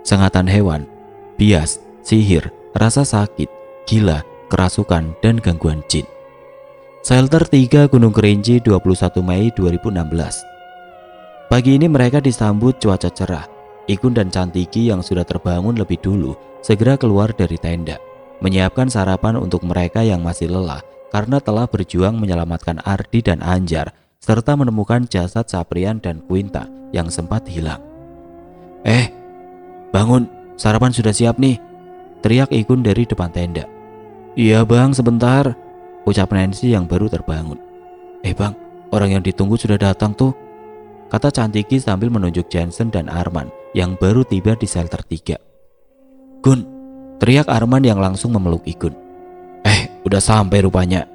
sengatan hewan, bias, sihir, rasa sakit, gila, kerasukan, dan gangguan jin. Shelter 3 Gunung Kerinci 21 Mei 2016. Pagi ini mereka disambut cuaca cerah. Ikun dan Chantiki yang sudah terbangun lebih dulu segera keluar dari tenda, menyiapkan sarapan untuk mereka yang masih lelah karena telah berjuang menyelamatkan Ardi dan Anjar serta menemukan jasad Saprian dan Quinta yang sempat hilang. Bangun, sarapan sudah siap nih, teriak Ikun dari depan tenda. Iya bang, sebentar, ucap Nancy yang baru terbangun. Bang, orang yang ditunggu sudah datang tuh, kata Chantiki sambil menunjuk Jensen dan Arman yang baru tiba di shelter 3. Gun, teriak Arman yang langsung memeluk Ikun. Udah sampai rupanya.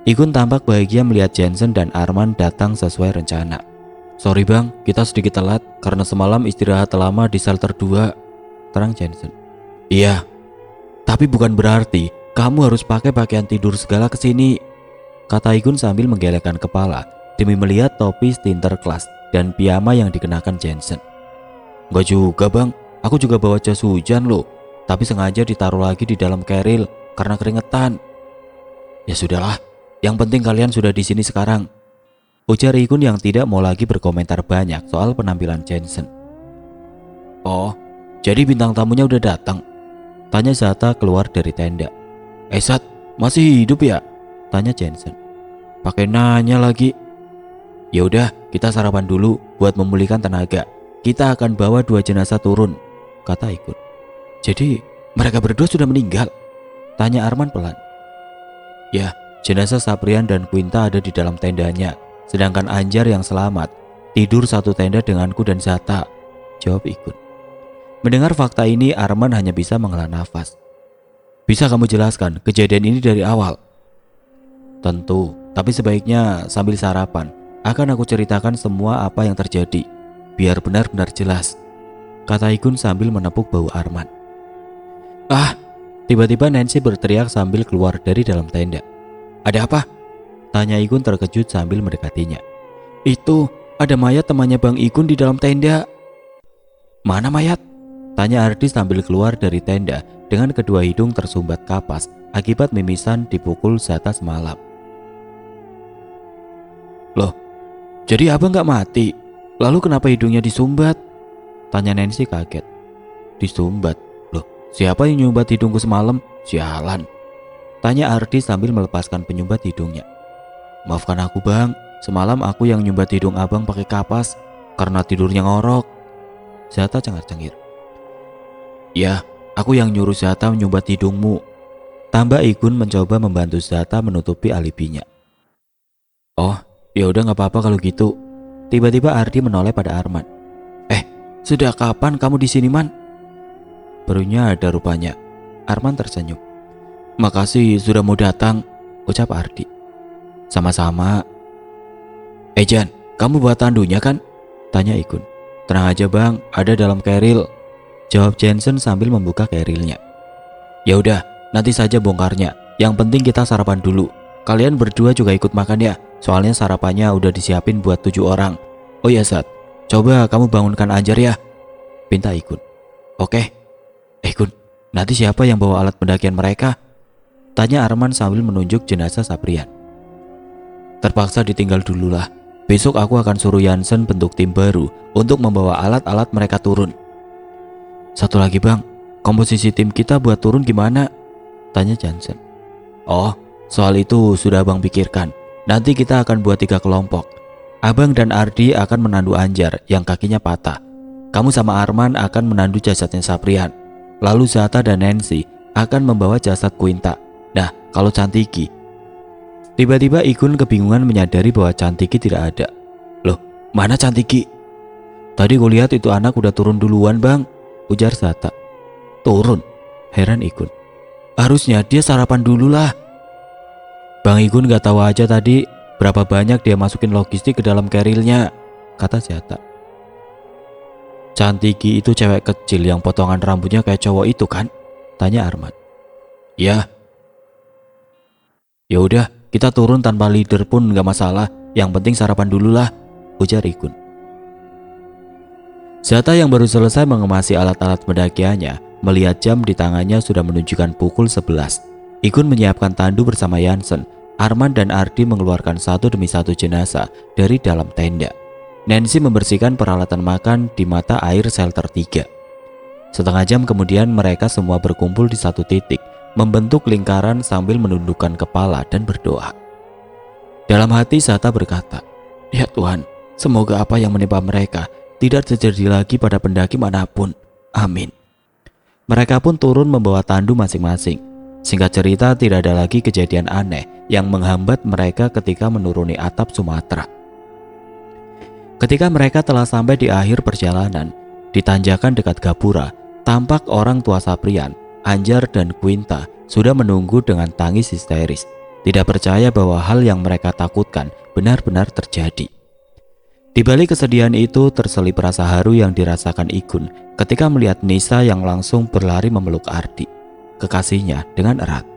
Ikun tampak bahagia melihat Jensen dan Arman datang sesuai rencana. Sorry bang, kita sedikit telat karena semalam istirahat lama di shelter 2, terang Jensen. Iya, tapi bukan berarti kamu harus pakai pakaian tidur segala kesini, kata Ikun sambil menggelengkan kepala demi melihat topi Sinterklas dan piyama yang dikenakan Jensen. Enggak juga bang, aku juga bawa jas hujan loh, tapi sengaja ditaruh lagi di dalam keril karena keringetan. Ya sudahlah, yang penting kalian sudah di sini sekarang, ujar Ikun yang tidak mau lagi berkomentar banyak soal penampilan Jensen. Oh, jadi bintang tamunya udah datang, tanya Zata keluar dari tenda. Sat, masih hidup ya? Tanya Jensen. Pakai nanya lagi. Ya udah, kita sarapan dulu buat memulihkan tenaga. Kita akan bawa 2 jenazah turun, kata Ikun. Jadi mereka berdua sudah meninggal? Tanya Arman pelan. Ya, jenazah Saprian dan Quinta ada di dalam tendanya, sedangkan Anjar yang selamat tidur satu tenda denganku dan Zata, jawab Ikun. Mendengar fakta ini, Arman hanya bisa menghela nafas. Bisa kamu jelaskan kejadian ini dari awal? Tentu, tapi sebaiknya sambil sarapan akan aku ceritakan semua apa yang terjadi, biar benar-benar jelas, kata Ikun sambil menepuk bahu Arman. Tiba-tiba Nancy berteriak sambil keluar dari dalam tenda. Ada apa? Tanya Ikun terkejut sambil mendekatinya. Itu, ada mayat temannya Bang Ikun di dalam tenda. Mana mayat? Tanya Ardi sambil keluar dari tenda dengan kedua hidung tersumbat kapas akibat mimisan dipukul Zata semalam. Loh, jadi abang gak mati? Lalu kenapa hidungnya disumbat? Tanya Nancy kaget. Disumbat? Loh, siapa yang nyumbat hidungku semalam? Sialan, tanya Ardi sambil melepaskan penyumbat hidungnya. Maafkan aku bang, semalam aku yang nyumbat hidung abang pakai kapas karena tidurnya ngorok, Zata cengar-cengir. Ya, aku yang nyuruh Zata menyumbat hidungmu, tambah Ikun mencoba membantu Zata menutupi alibinya. Oh, ya udah nggak apa-apa kalau gitu. Tiba-tiba Ardi menoleh pada Arman. Sudah kapan kamu di sini, Man? Barunya ada rupanya. Arman tersenyum. Makasih sudah mau datang, ucap Ardi. Sama-sama. Jan, kamu bawa tandunya kan? Tanya Ikun. Tenang aja bang, ada dalam keril, jawab Jensen sambil membuka kerilnya. Ya udah, nanti saja bongkarnya. Yang penting kita sarapan dulu. Kalian berdua juga ikut makan ya, soalnya sarapannya udah disiapin buat 7 orang. Oh ya Zat, coba kamu bangunkan Anjar ya, pinta Ikun. Oke. Ikun, nanti siapa yang bawa alat pendakian mereka? Tanya Arman sambil menunjuk jenazah Saprian. Terpaksa ditinggal dululah. Besok aku akan suruh Jansen bentuk tim baru untuk membawa alat-alat mereka turun. Satu lagi bang, komposisi tim kita buat turun gimana? Tanya Jansen. Oh, soal itu sudah abang pikirkan. Nanti kita akan buat 3 kelompok. Abang dan Ardi akan menandu Anjar yang kakinya patah. Kamu sama Arman akan menandu jasadnya Saprian. Lalu Zata dan Nancy akan membawa jasad Quinta. Nah, kalau Chantiki. Tiba-tiba Ikun kebingungan menyadari bahwa Chantiki tidak ada. Loh, mana Chantiki? Tadi gue lihat itu anak udah turun duluan bang, ujar Zata. Turun? Heran Ikun. Harusnya dia sarapan dulu lah. Bang Ikun gak tahu aja tadi berapa banyak dia masukin logistik ke dalam kerilnya, kata Zata. Chantiki itu cewek kecil yang potongan rambutnya kayak cowok itu kan? Tanya Arman. Ya. Ya udah, kita turun tanpa leader pun gak masalah. Yang penting sarapan dulu lah, ujar Ikun. Zata yang baru selesai mengemasi alat-alat pendakiannya melihat jam di tangannya sudah menunjukkan pukul 11. Ikun menyiapkan tandu bersama Jansen Arman dan Ardi mengeluarkan satu demi satu jenazah dari dalam tenda. Nancy membersihkan peralatan makan di mata air shelter 3. Setengah jam kemudian mereka semua berkumpul di satu titik, membentuk lingkaran sambil menundukkan kepala dan berdoa. Dalam hati Zata berkata, "Ya Tuhan, semoga apa yang menimpa mereka tidak terjadi lagi pada pendaki manapun. Amin." Mereka pun turun membawa tandu masing-masing. Singkat cerita, tidak ada lagi kejadian aneh yang menghambat mereka ketika menuruni atap Sumatera. Ketika mereka telah sampai di akhir perjalanan, di tanjakan dekat Gapura, tampak orang tua Saprian, Anjar dan Quinta sudah menunggu dengan tangis histeris, tidak percaya bahwa hal yang mereka takutkan benar-benar terjadi. Di balik kesedihan itu terselip rasa haru yang dirasakan Igun ketika melihat Nisa yang langsung berlari memeluk Ardi, kekasihnya, dengan erat.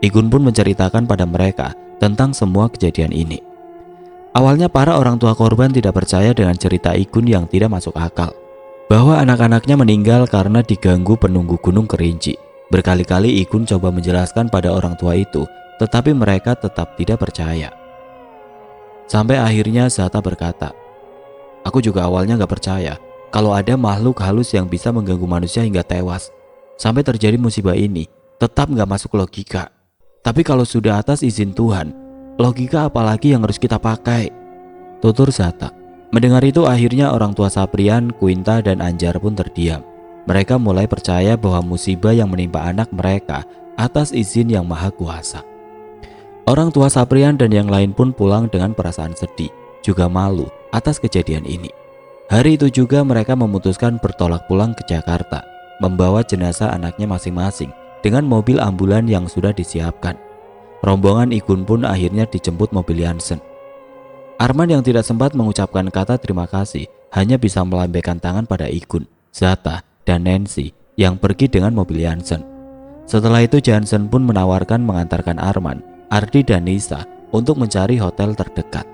Igun pun menceritakan pada mereka tentang semua kejadian ini. Awalnya para orang tua korban tidak percaya dengan cerita Igun yang tidak masuk akal, bahwa anak-anaknya meninggal karena diganggu penunggu Gunung Kerinci. Berkali-kali Igun coba menjelaskan pada orang tua itu, tetapi mereka tetap tidak percaya. Sampai akhirnya Zata berkata, "Aku juga awalnya gak percaya kalau ada makhluk halus yang bisa mengganggu manusia hingga tewas. Sampai terjadi musibah ini, tetap gak masuk logika. Tapi kalau sudah atas izin Tuhan, logika apalagi yang harus kita pakai?" tutur Zata. Mendengar itu akhirnya orang tua Saprian, Quinta dan Anjar pun terdiam. Mereka mulai percaya bahwa musibah yang menimpa anak mereka atas izin yang maha kuasa. Orang tua Saprian dan yang lain pun pulang dengan perasaan sedih, juga malu atas kejadian ini. Hari itu juga mereka memutuskan bertolak pulang ke Jakarta, membawa jenazah anaknya masing-masing dengan mobil ambulan yang sudah disiapkan. Rombongan Igun pun akhirnya dijemput mobil Jansen. Arman yang tidak sempat mengucapkan kata terima kasih hanya bisa melambaikan tangan pada Igun, Zata, dan Nancy yang pergi dengan mobil Jansen. Setelah itu Jansen pun menawarkan mengantarkan Arman, Ardi dan Nisa untuk mencari hotel terdekat.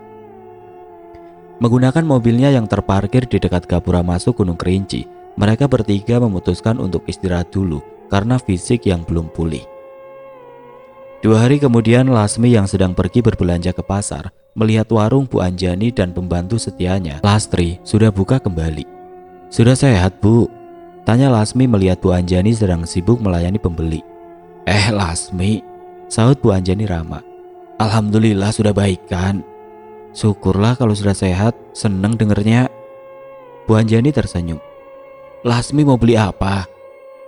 Menggunakan mobilnya yang terparkir di dekat Gapura masuk Gunung Kerinci, mereka bertiga memutuskan untuk istirahat dulu karena fisik yang belum pulih. 2 hari kemudian Lasmi yang sedang pergi berbelanja ke pasar melihat warung Bu Anjani dan pembantu setianya, Lastri, sudah buka kembali. "Sudah sehat, Bu?" tanya Lasmi melihat Bu Anjani sedang sibuk melayani pembeli. Lasmi," sahut Bu Anjani ramah. "Alhamdulillah sudah baik kan?" "Syukurlah kalau sudah sehat, seneng dengernya." Bu Anjani tersenyum. "Lasmi mau beli apa?"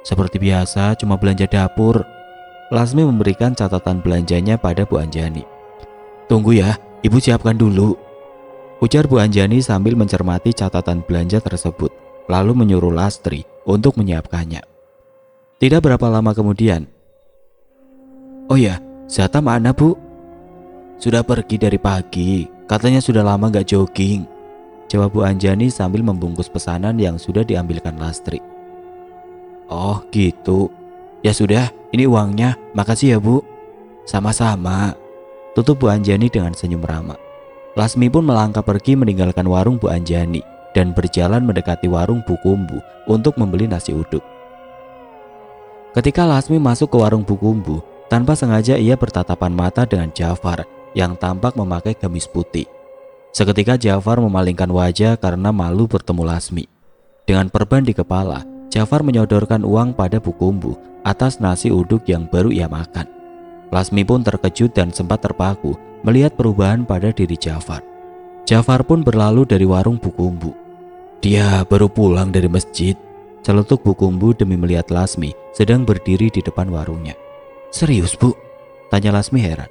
"Seperti biasa, cuma belanja dapur." Lasmi memberikan catatan belanjanya pada Bu Anjani. "Tunggu ya, Ibu siapkan dulu," ujar Bu Anjani sambil mencermati catatan belanja tersebut, lalu menyuruh Lastri untuk menyiapkannya. Tidak berapa lama kemudian, "Oh ya, Zata mana, Bu?" "Sudah pergi dari pagi, katanya sudah lama gak jogging," jawab Bu Anjani sambil membungkus pesanan yang sudah diambilkan Lastri. "Oh gitu, ya sudah, ini uangnya, makasih ya Bu." "Sama-sama," tutup Bu Anjani dengan senyum ramah. Lasmi pun melangkah pergi meninggalkan warung Bu Anjani dan berjalan mendekati warung Bu Kumbu untuk membeli nasi uduk. Ketika Lasmi masuk ke warung Bu Kumbu, tanpa sengaja ia bertatapan mata dengan Jafar yang tampak memakai gamis putih. Seketika Jafar memalingkan wajah karena malu bertemu Lasmi. Dengan perban di kepala, Jafar menyodorkan uang pada Bu Kumbu atas nasi uduk yang baru ia makan. Lasmi pun terkejut dan sempat terpaku melihat perubahan pada diri Jafar. Jafar pun berlalu dari warung Bu Kumbu. "Dia baru pulang dari masjid," celetuk Bu Kumbu demi melihat Lasmi sedang berdiri di depan warungnya. "Serius, Bu?" tanya Lasmi heran.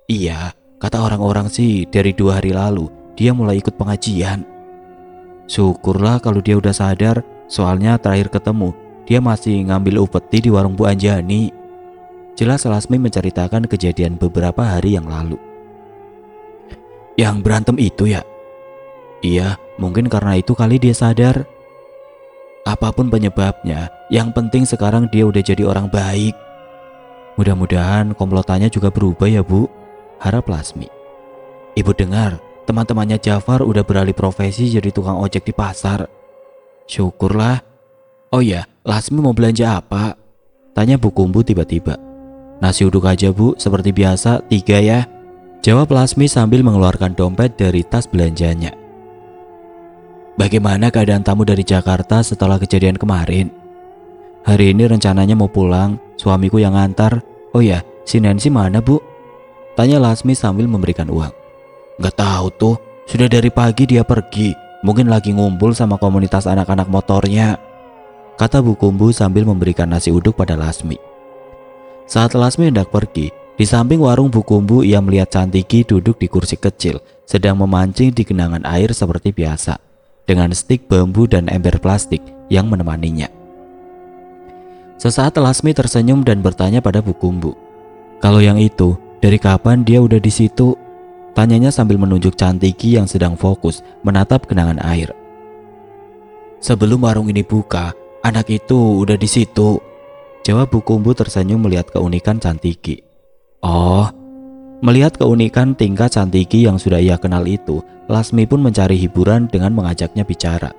"Iya, kata orang-orang sih dari 2 hari lalu dia mulai ikut pengajian." "Syukurlah kalau dia udah sadar, soalnya terakhir ketemu dia masih ngambil upeti di warung Bu Anjani." Jelas Lasmi menceritakan kejadian beberapa hari yang lalu. "Yang berantem itu ya?" "Iya, mungkin karena itu kali dia sadar." "Apapun penyebabnya, yang penting sekarang dia udah jadi orang baik." "Mudah-mudahan komplotannya juga berubah ya Bu," harap Lasmi. "Ibu dengar, teman-temannya Jafar udah beralih profesi jadi tukang ojek di pasar." "Syukurlah." "Oh ya, Lasmi mau belanja apa?" tanya Bu Kumbu tiba-tiba. "Nasi uduk aja Bu, seperti biasa, 3 ya." Jawab Lasmi sambil mengeluarkan dompet dari tas belanjanya. Bagaimana keadaan tamu dari Jakarta setelah kejadian kemarin? Hari ini rencananya mau pulang, suamiku yang ngantar. Oh ya, si Nancy mana bu? Tanya Lasmi sambil memberikan uang. Gak tahu tuh, sudah dari pagi dia pergi. Mungkin lagi ngumpul sama komunitas anak-anak motornya, kata Bu Kumbu sambil memberikan nasi uduk pada Lasmi. Saat Lasmi hendak pergi, di samping warung Bu Kumbu ia melihat Cantiki duduk di kursi kecil, sedang memancing di genangan air seperti biasa, dengan stik bambu dan ember plastik yang menemaninya. Sesaat Lasmi tersenyum dan bertanya pada Bu Kumbu, "Kalau yang itu, dari kapan dia udah di situ?" Tanyanya sambil menunjuk Cantiki yang sedang fokus menatap genangan air. "Sebelum warung ini buka, anak itu udah di situ," jawab Bu Kumbu tersenyum melihat keunikan Cantiki. Oh, melihat keunikan tingkah Cantiki yang sudah ia kenal itu, Lasmi pun mencari hiburan dengan mengajaknya bicara,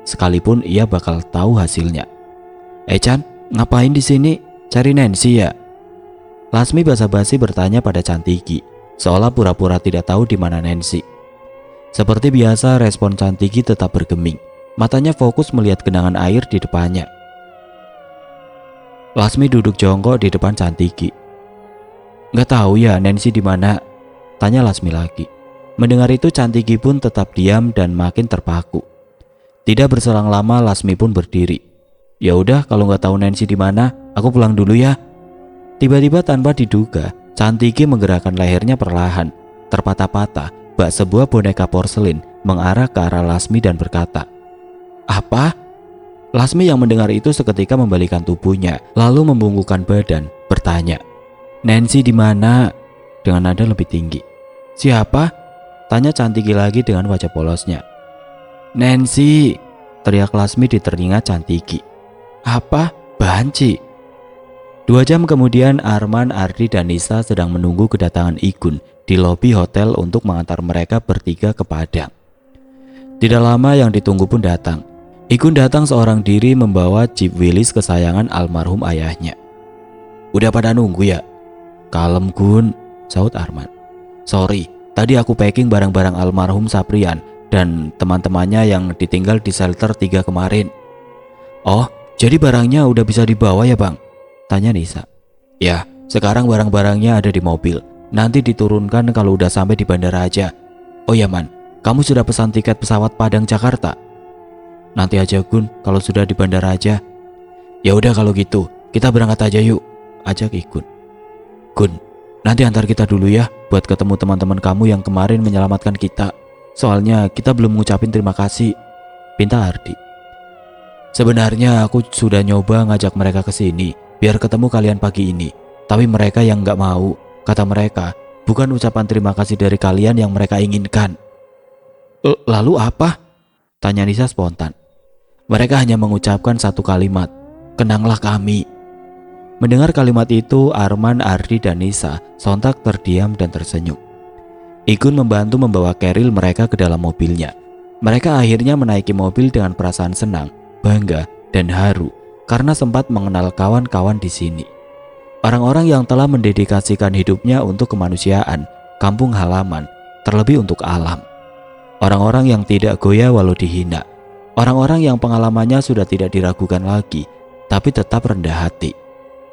sekalipun ia bakal tahu hasilnya. Chan, ngapain di sini? Cari Nancy ya?" Lasmi basa-basi bertanya pada Cantiki, seolah pura-pura tidak tahu di mana Nancy. Seperti biasa, respon Cantiki tetap bergeming. Matanya fokus melihat genangan air di depannya. Lasmi duduk jongkok di depan Cantiki. "Gak tahu ya Nancy di mana?" tanya Lasmi lagi. Mendengar itu Cantiki pun tetap diam dan makin terpaku. Tidak berselang lama Lasmi pun berdiri. "Ya udah, kalau gak tahu Nancy di mana, aku pulang dulu ya." Tiba-tiba tanpa diduga, Cantiki menggerakkan lehernya perlahan, terpatah-patah bak sebuah boneka porselin mengarah ke arah Lasmi dan berkata, "Apa?" Lasmi yang mendengar itu seketika membalikkan tubuhnya, lalu membungkukkan badan, bertanya, "Nancy di mana?" dengan nada lebih tinggi. "Siapa?" tanya Cantiki lagi dengan wajah polosnya. "Nancy!" teriak Lasmi di telinga Cantiki. "Apa? Banci?" 2 jam kemudian Arman, Ardi, dan Nisa sedang menunggu kedatangan Igun di lobi hotel untuk mengantar mereka bertiga ke Padang. Tidak lama yang ditunggu pun datang. Igun datang seorang diri membawa Jeep Willys kesayangan almarhum ayahnya. "Udah pada nunggu ya?" "Kalem Gun," sahut Arman. "Sorry, tadi aku packing barang-barang almarhum Saprian dan teman-temannya yang ditinggal di shelter 3 kemarin." "Oh, jadi barangnya udah bisa dibawa ya bang?" tanya Nisa. "Ya, sekarang barang-barangnya ada di mobil. Nanti diturunkan kalau udah sampai di bandara aja. Oh ya Man, kamu sudah pesan tiket pesawat Padang Jakarta?" "Nanti aja Gun, kalau sudah di bandara aja." "Ya udah kalau gitu, kita berangkat aja yuk," ajak Igun. "Gun, nanti antar kita dulu ya buat ketemu teman-teman kamu yang kemarin menyelamatkan kita. Soalnya kita belum ngucapin terima kasih," pinta Ardi. "Sebenarnya aku sudah nyoba ngajak mereka ke sini biar ketemu kalian pagi ini, tapi mereka yang nggak mau. Kata mereka, bukan ucapan terima kasih dari kalian yang mereka inginkan." "Lalu apa?" tanya Nisa spontan. "Mereka hanya mengucapkan satu kalimat, 'Kenanglah kami.'" Mendengar kalimat itu, Arman, Ardi, dan Nisa sontak terdiam dan tersenyum. Igun membantu membawa keril mereka ke dalam mobilnya. Mereka akhirnya menaiki mobil dengan perasaan senang, bangga, dan haru karena sempat mengenal kawan-kawan di sini. Orang-orang yang telah mendedikasikan hidupnya untuk kemanusiaan, kampung halaman, terlebih untuk alam. Orang-orang yang tidak goyah walau dihina. Orang-orang yang pengalamannya sudah tidak diragukan lagi, tapi tetap rendah hati.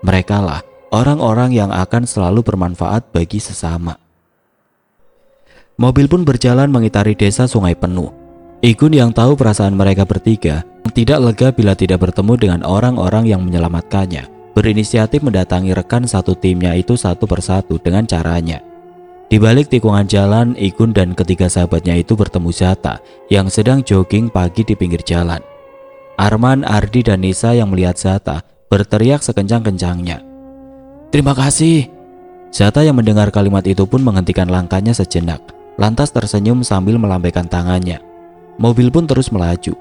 Merekalah orang-orang yang akan selalu bermanfaat bagi sesama. Mobil pun berjalan mengitari desa Sungai Penuh. Igun yang tahu perasaan mereka bertiga tidak lega bila tidak bertemu dengan orang-orang yang menyelamatkannya, berinisiatif mendatangi rekan satu timnya itu satu persatu dengan caranya. Di balik tikungan jalan, Igun dan ketiga sahabatnya itu bertemu Zata yang sedang jogging pagi di pinggir jalan. Arman, Ardi, dan Nisa yang melihat Zata berteriak sekencang-kencangnya, "Terima kasih." Zata yang mendengar kalimat itu pun menghentikan langkahnya sejenak, lantas tersenyum sambil melambaikan tangannya. Mobil pun terus melaju.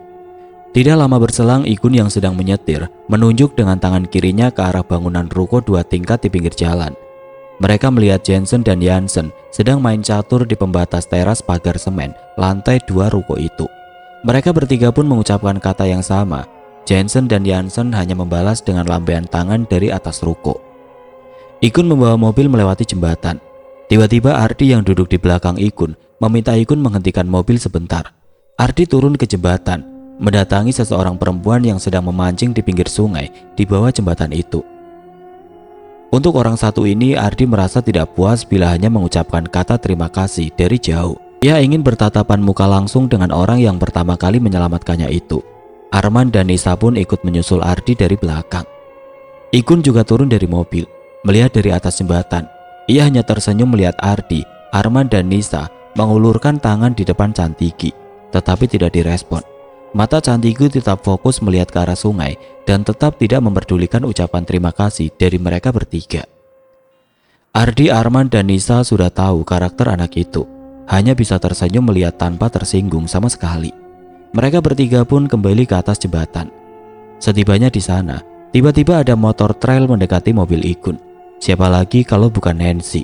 Tidak lama berselang, Igun yang sedang menyetir menunjuk dengan tangan kirinya ke arah bangunan ruko 2 tingkat di pinggir jalan. Mereka melihat Jensen dan Jansen sedang main catur di pembatas teras pagar semen lantai 2 ruko itu. Mereka bertiga pun mengucapkan kata yang sama. Jensen dan Jansen hanya membalas dengan lambaian tangan dari atas ruko. Igun membawa mobil melewati jembatan. Tiba-tiba Ardi yang duduk di belakang Ikun meminta Ikun menghentikan mobil sebentar. Ardi turun ke jembatan, mendatangi seseorang perempuan yang sedang memancing di pinggir sungai di bawah jembatan itu. Untuk orang satu ini, Ardi merasa tidak puas bila hanya mengucapkan kata terima kasih dari jauh. Ia ingin bertatapan muka langsung dengan orang yang pertama kali menyelamatkannya itu. Arman dan Nisa pun ikut menyusul Ardi dari belakang. Ikun juga turun dari mobil, melihat dari atas jembatan. Ia hanya tersenyum melihat Ardi, Arman dan Nisa mengulurkan tangan di depan Cantiki, tetapi tidak direspon. Mata Cantiki tetap fokus melihat ke arah sungai dan tetap tidak memperdulikan ucapan terima kasih dari mereka bertiga. Ardi, Arman dan Nisa sudah tahu karakter anak itu, hanya bisa tersenyum melihat tanpa tersinggung sama sekali. Mereka bertiga pun kembali ke atas jembatan. Setibanya di sana, tiba-tiba ada motor trail mendekati mobil Ikun. Siapa lagi kalau bukan Nancy.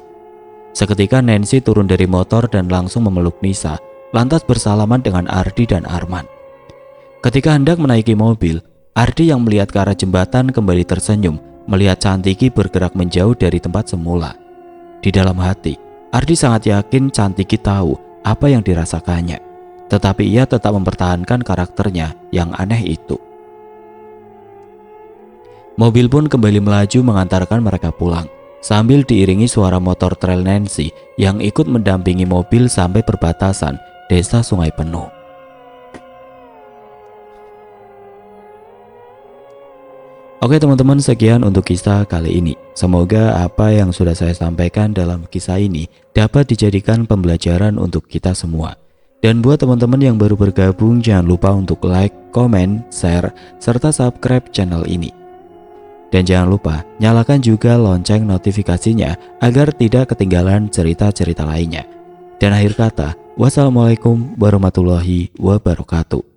Seketika Nancy turun dari motor dan langsung memeluk Nisa, lantas bersalaman dengan Ardi dan Arman. Ketika hendak menaiki mobil, Ardi yang melihat ke arah jembatan kembali tersenyum melihat Cantiki bergerak menjauh dari tempat semula. Di dalam hati, Ardi sangat yakin Cantiki tahu apa yang dirasakannya, tetapi ia tetap mempertahankan karakternya yang aneh itu. Mobil pun kembali melaju mengantarkan mereka pulang, sambil diiringi suara motor trail Nancy yang ikut mendampingi mobil sampai perbatasan desa Sungai Penuh. Oke teman-teman, sekian untuk kisah kali ini. Semoga apa yang sudah saya sampaikan dalam kisah ini dapat dijadikan pembelajaran untuk kita semua. Dan buat teman-teman yang baru bergabung, jangan lupa untuk like, komen, share, serta subscribe channel ini. Dan jangan lupa nyalakan juga lonceng notifikasinya agar tidak ketinggalan cerita-cerita lainnya. Dan akhir kata, wassalamualaikum warahmatullahi wabarakatuh.